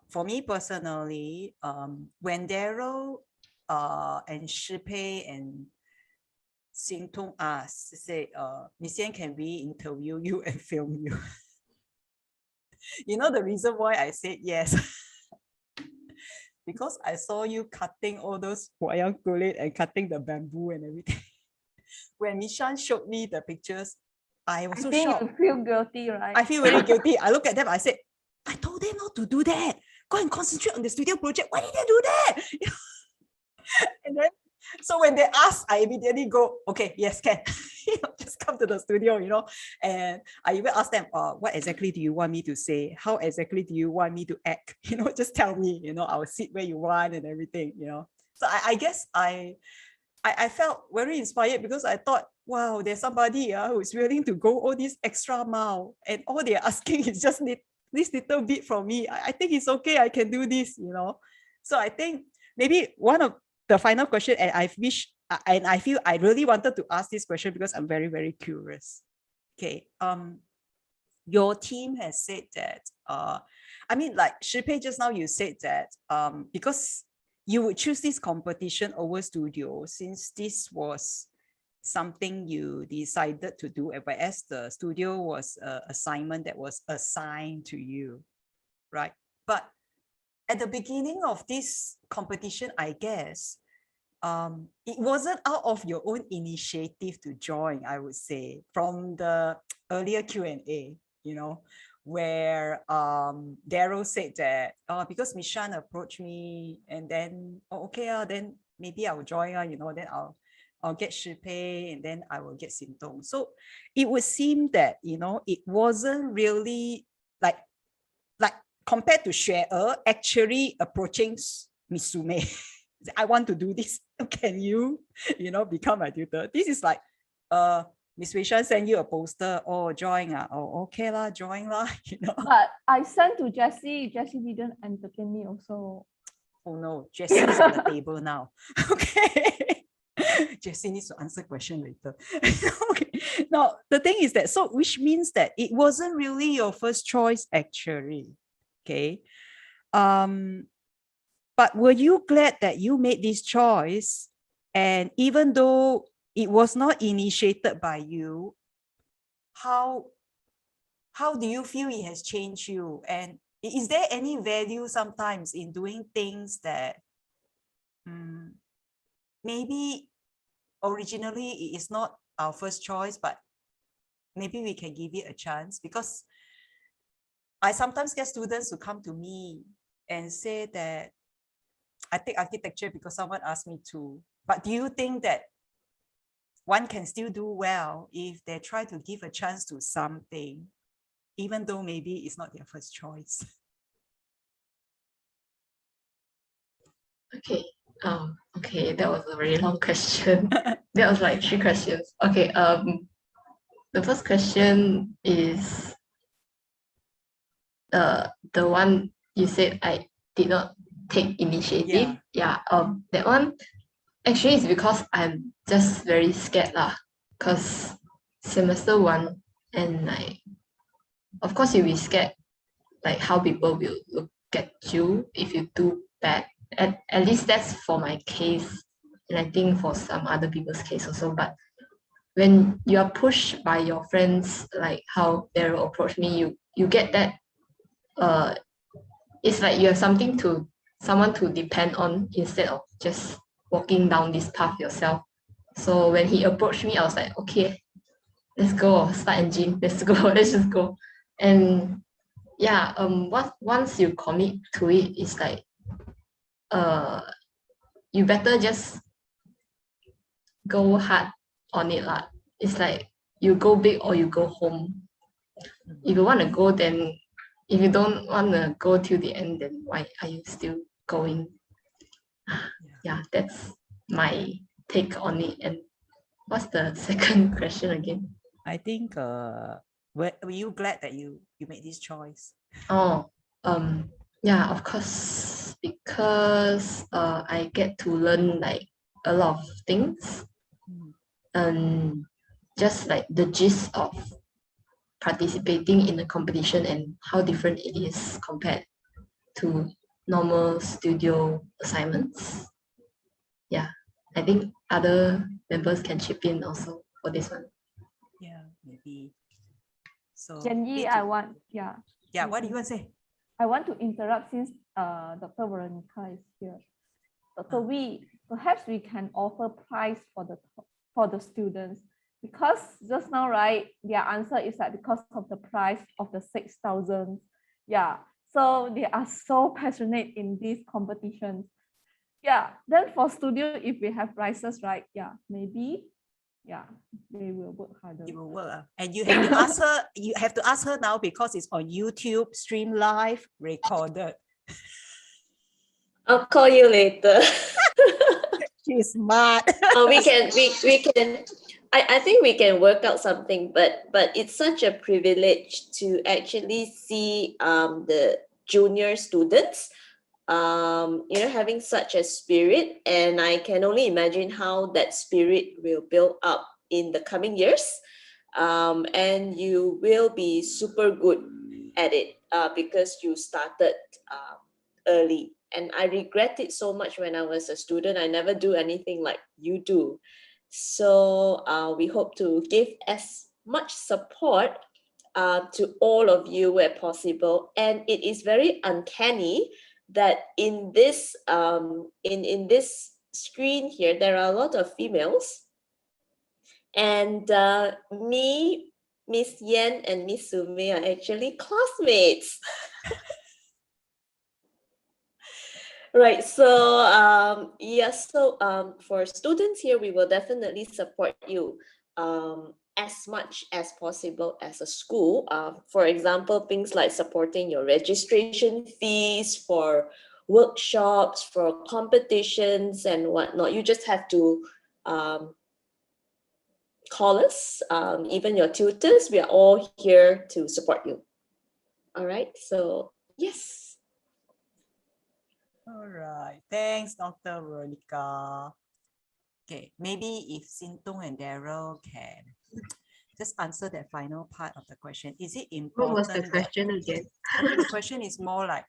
for me personally, when Daryl and Shipei and Xing Tong asked, say, Miss Yan, can we interview you and film you? You know the reason why I said yes? Because I saw you cutting all those wayang kulit and cutting the bamboo and everything. When Mishan showed me the pictures, I was so shocked. You feel guilty, right? I feel very guilty. I look at them, I said, I told them not to do that. Go and concentrate on the studio project. Why did they do that? And then, so when they ask, I immediately go, okay, yes, can. Just come to the studio, you know. And I even asked them, what exactly do you want me to say? How exactly do you want me to act? You know, just tell me, you know, I will sit where you want and everything, you know. So I guess I I felt very inspired because I thought, wow, there's somebody who is willing to go all this extra mile, and all they're asking is just this little bit from me. I think it's okay. I can do this, you know. So I think maybe one of the final question, and I wish, and I feel I really wanted to ask this question because I'm very, very curious. Okay. Your team has said that, I mean, like Shipei, just now you said that because you would choose this competition over studio since this was something you decided to do, whereas the studio was an assignment that was assigned to you, right? But at the beginning of this competition, I guess, it wasn't out of your own initiative to join, I would say, from the earlier Q&A, you know, where Daryl said that because Mishan approached me, and then okay, then maybe I'll join her, you know, then I'll get Shipei, and then I will get Sintong. So it would seem that, you know, it wasn't really like compared to Xue actually approaching Mitsume. I want to do this. Can you, you know, become my tutor? This is like Miss Wei Shan send you a poster, oh, join, oh, okay lah, join lah, you know. But I sent to Jessie. Jessie didn't entertain me also. Oh no, Jessie is on the table now. Okay. Jessie needs to answer question later. Okay. Now, the thing is that, so which means that it wasn't really your first choice actually. Okay. But were you glad that you made this choice? And even though it was not initiated by you, how do you feel it has changed you? And is there any value sometimes in doing things that maybe originally it is not our first choice, but maybe we can give it a chance? Because I sometimes get students who come to me and say that I take architecture because someone asked me to. But do you think that one can still do well if they try to give a chance to something, even though maybe it's not their first choice? Okay. Okay, that was a very long question. That was like 3 questions. Okay. The first question is the one you said I did not take initiative. Yeah. That one actually is because I'm just very scared lah. Cause semester 1, and like, of course you'll be scared like how people will look at you if you do bad. At least that's for my case, and I think for some other people's case also. But when you are pushed by your friends, like how Daryl approached me, you get that it's like you have someone to depend on instead of just walking down this path yourself. So when he approached me, I was like, okay, let's go, start engine, let's go, let's just go. And yeah, once you commit to it, it's like you better just go hard on it lah. It's like you go big or you go home. If you want to go, then if you don't want to go till the end, then why are you still going? Yeah, that's my take on it. And what's the second question again? I think were you glad that you made this choice? Oh, yeah, of course, because I get to learn like a lot of things, just like the gist of participating in a competition and how different it is compared to normal studio assignments. Yeah, I think other members can chip in also for this one. Yeah, maybe. So Jenny, I want, yeah. Yeah, what do you want to say? I want to interrupt since Dr. Veronica is here. Dr. Wee, perhaps we can offer prize for the students, because just now, right, their answer is that because of the price of the 6,000. Yeah, so they are so passionate in these competitions. Yeah, then for studio, if we have prizes, right? Yeah, maybe. Yeah, they will work harder. It will work. And you have to ask her, you have to ask her now because it's on YouTube, stream live, recorded. I'll call you later. She's smart. we can I think we can work out something, but it's such a privilege to actually see the junior students having such a spirit, and I can only imagine how that spirit will build up in the coming years, and you will be super good at it because you started early. And I regret it so much. When I was a student, I never do anything like you do. So we hope to give as much support to all of you where possible. And it is very uncanny that in this in this screen here, there are a lot of females. And me, Miss Yen, and Miss Sume are actually classmates. Right, so yes, so for students here, we will definitely support you as much as possible as a school. For example, things like supporting your registration fees for workshops, for competitions and whatnot. You just have to call us, even your tutors. We are all here to support you. All right, so yes. All right. Thanks, Dr. Veronica. Okay, maybe if Sintung and Daryl can just answer that final part of the question. Is it important? What was the question again? Okay, the question is more like,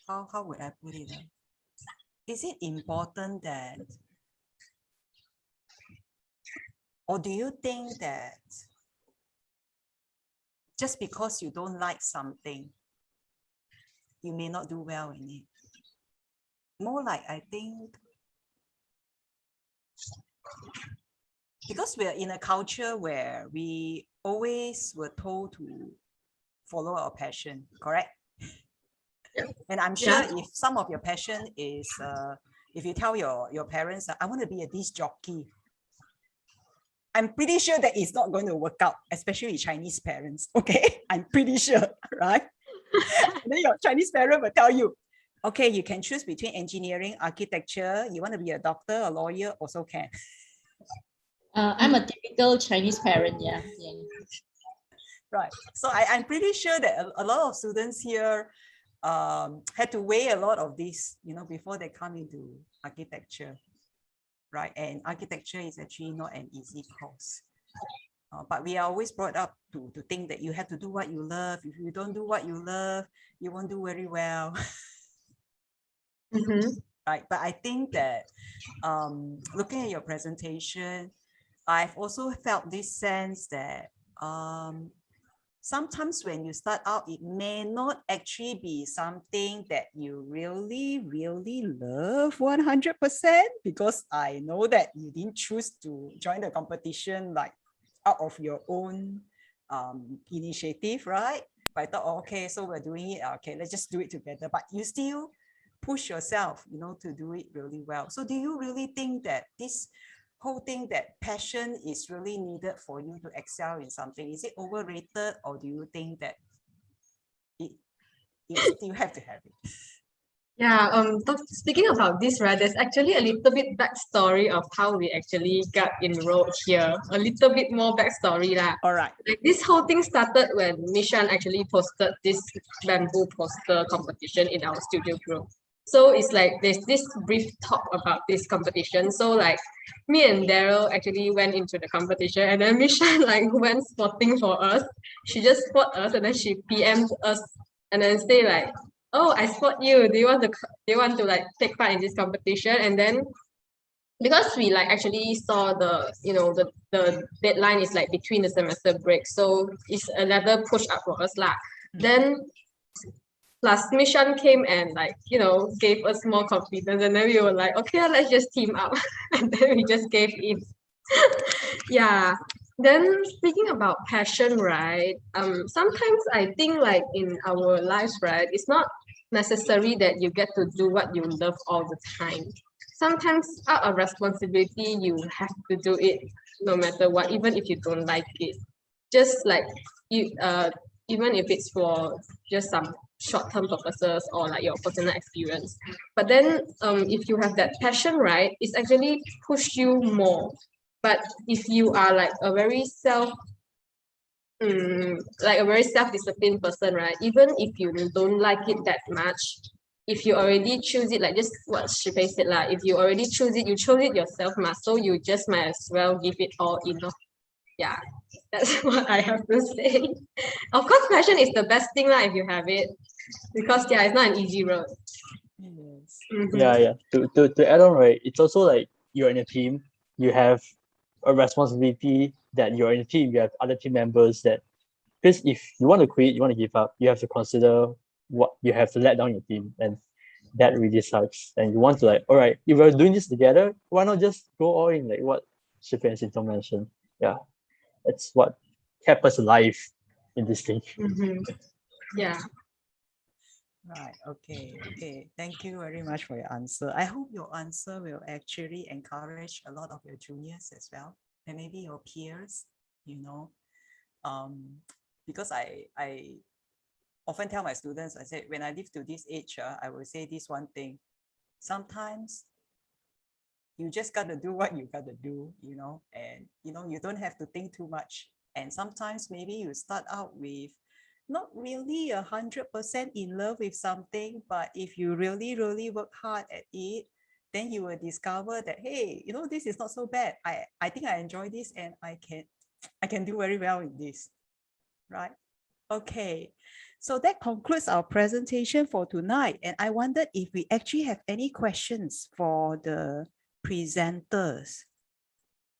how would I put it? Is it important that, or do you think that just because you don't like something, you may not do well in it? More like, I think, because we're in a culture where we always were told to follow our passion, correct? And I'm sure if some of your passion is, if you tell your parents, I want to be a disc jockey, I'm pretty sure that it's not going to work out, especially with Chinese parents, okay? I'm pretty sure, right? And then your Chinese parent will tell you, okay, you can choose between engineering, architecture, you want to be a doctor, a lawyer, also can. I'm a typical Chinese parent, yeah. Right, so I'm pretty sure that a lot of students here had to weigh a lot of this, before they come into architecture, right? And architecture is actually not an easy course. But we are always brought up to think that you have to do what you love. If you don't do what you love, you won't do very well. Right, but I think that looking at your presentation, I've also felt this sense that sometimes when you start out, it may not actually be something that you really, really love 100%, because I know that you didn't choose to join the competition like out of your own initiative, right? But I thought, oh, okay, so we're doing it, okay, let's just do it together. But you still push yourself, to do it really well. So do you really think that this whole thing, that passion is really needed for you to excel in something? Is it overrated, or do you think that you still have to have it? Yeah, speaking about this, right, there's actually a little bit backstory of how we actually got enrolled here. A little bit more backstory lah. All right. Like, this whole thing started when Mishan actually posted this bamboo poster competition in our studio group. So it's like there's this brief talk about this competition. So like me and Daryl actually went into the competition, and then Mishan like went spotting for us. She just spot us, and then she PM'd us and then say like, oh, I spot you. Do you want to like take part in this competition? And then because we like actually saw the the deadline is like between the semester break, so it's another push up for us lah. Then plus Mishan came and like gave us more confidence, and then we were like, okay, let's just team up. And then we just gave in. Yeah. Then speaking about passion, right? Sometimes I think like in our lives, right, it's not necessary that you get to do what you love all the time. Sometimes out of responsibility, you have to do it no matter what, even if you don't like it. Just like even if it's for just some short-term purposes or like your personal experience. But then if you have that passion, right, it's actually push you more. But if you are like a very self-disciplined person, right, even if you don't like it that much, if you already choose it, like just what Shipei said, like, if you already choose it, you chose it yourself, so you just might as well give it all in. Yeah, that's what I have to say. Of course, passion is the best thing if you have it, because yeah, it's not an easy road. Yes. Yeah. To add on, right, it's also like you're in a team, you have a responsibility that you're in a team, you have other team members that, because if you want to quit, you want to give up, you have to consider what you have to let down your team, and that really sucks. And you want to like, all right, if we're doing this together, why not just go all in, like what Shippy and Sinton mentioned. Yeah, that's what kept us alive in this thing. Yeah. Right. Okay. Thank you very much for your answer. I hope your answer will actually encourage a lot of your juniors as well, and maybe your peers, because I often tell my students, I say, when I live to this age, I will say this one thing. Sometimes you just got to do what you got to do, and, you don't have to think too much. And sometimes maybe you start out with not really 100% in love with something, but if you really, really work hard at it, then you will discover that, hey, this is not so bad. I think I enjoy this, and I can do very well in this, right? Okay, so that concludes our presentation for tonight. And I wondered if we actually have any questions for the presenters.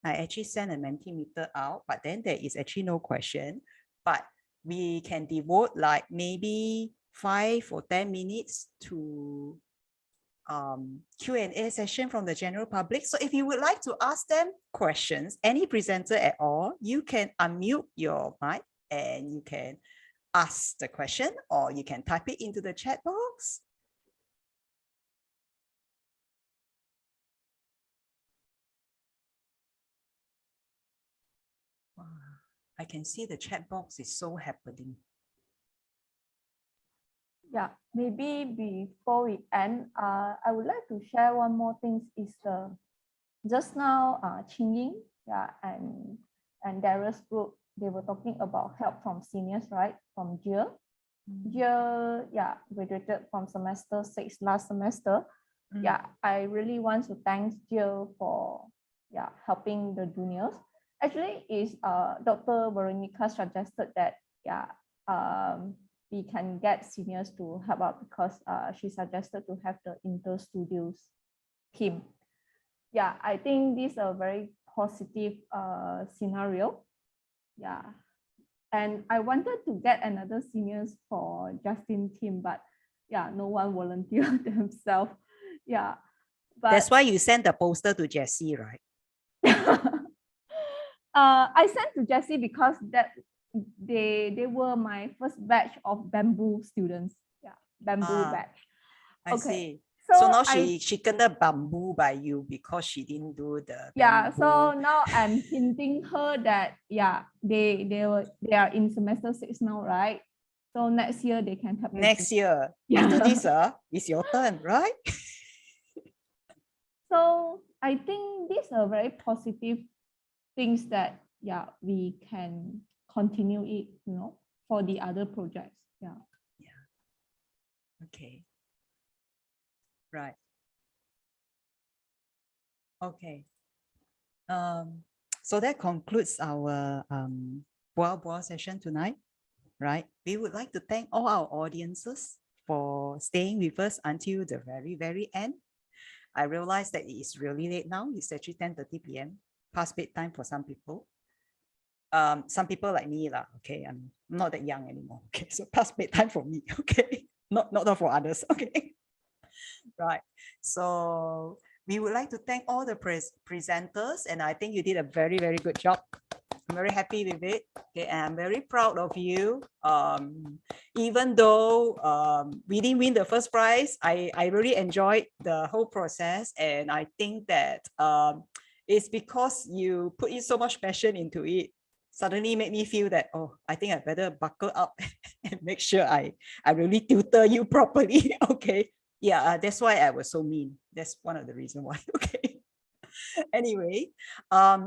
I actually sent a Mentimeter out, but then there is actually no question. But we can devote like maybe 5 or 10 minutes to Q&A session from the general public. So if you would like to ask them questions, any presenter at all, you can unmute your mic and you can ask the question, or you can type it into the chat box. Wow, I can see the chat box is so happening. Yeah, maybe before we end, I would like to share one more thing. Is just now, Qing and Darius group, they were talking about help from seniors, right? From Jill. Jill, graduated from semester 6 last semester. Yeah, I really want to thank Jill for helping the juniors. Actually, is Dr. Veronica suggested that we can get seniors to help out, because she suggested to have the inter-studios team. Yeah, I think this is a very positive scenario. Yeah, and I wanted to get another seniors for Justin team, but no one volunteered themselves. Yeah, but that's why you sent the poster to Jessie, right? I sent to Jessie because that they were my first batch of bamboo students. Yeah, bamboo batch. I see. So now she kena bamboo by you because she didn't do the bamboo. So now I'm hinting her that they are in semester 6 now, right? So next year they can help. Next year, after this, it's your turn, right? So I think these are very positive things that we can continue it, for the other projects. Okay. Right. Okay. So that concludes our BUAL session tonight, right? We would like to thank all our audiences for staying with us until the very, very end. I realize that it is really late now. It's actually 10:30 p.m. past bedtime for some people. Some people like me, okay, I'm not that young anymore. Okay, so past bedtime for me, okay, not for others, okay. Right. So we would like to thank all the presenters, and I think you did a very, very good job. I'm very happy with it. Okay, and I'm very proud of you. Even though we didn't win the first prize, I really enjoyed the whole process, and I think that it's because you put in so much passion into it. suddenly made me feel that, oh, I think I better buckle up and make sure I really tutor you properly. Okay. Yeah, that's why I was so mean. That's one of the reasons why. Okay. Anyway,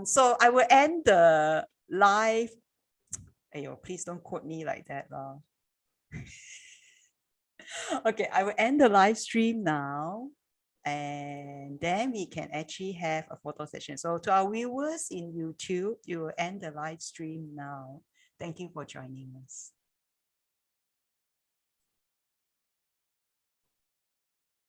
so I will end the live. Ayo, please don't quote me like that. Okay, I will end the live stream now. And then we can actually have a photo session. So to our viewers in YouTube, you will end the live stream now. Thank you for joining us.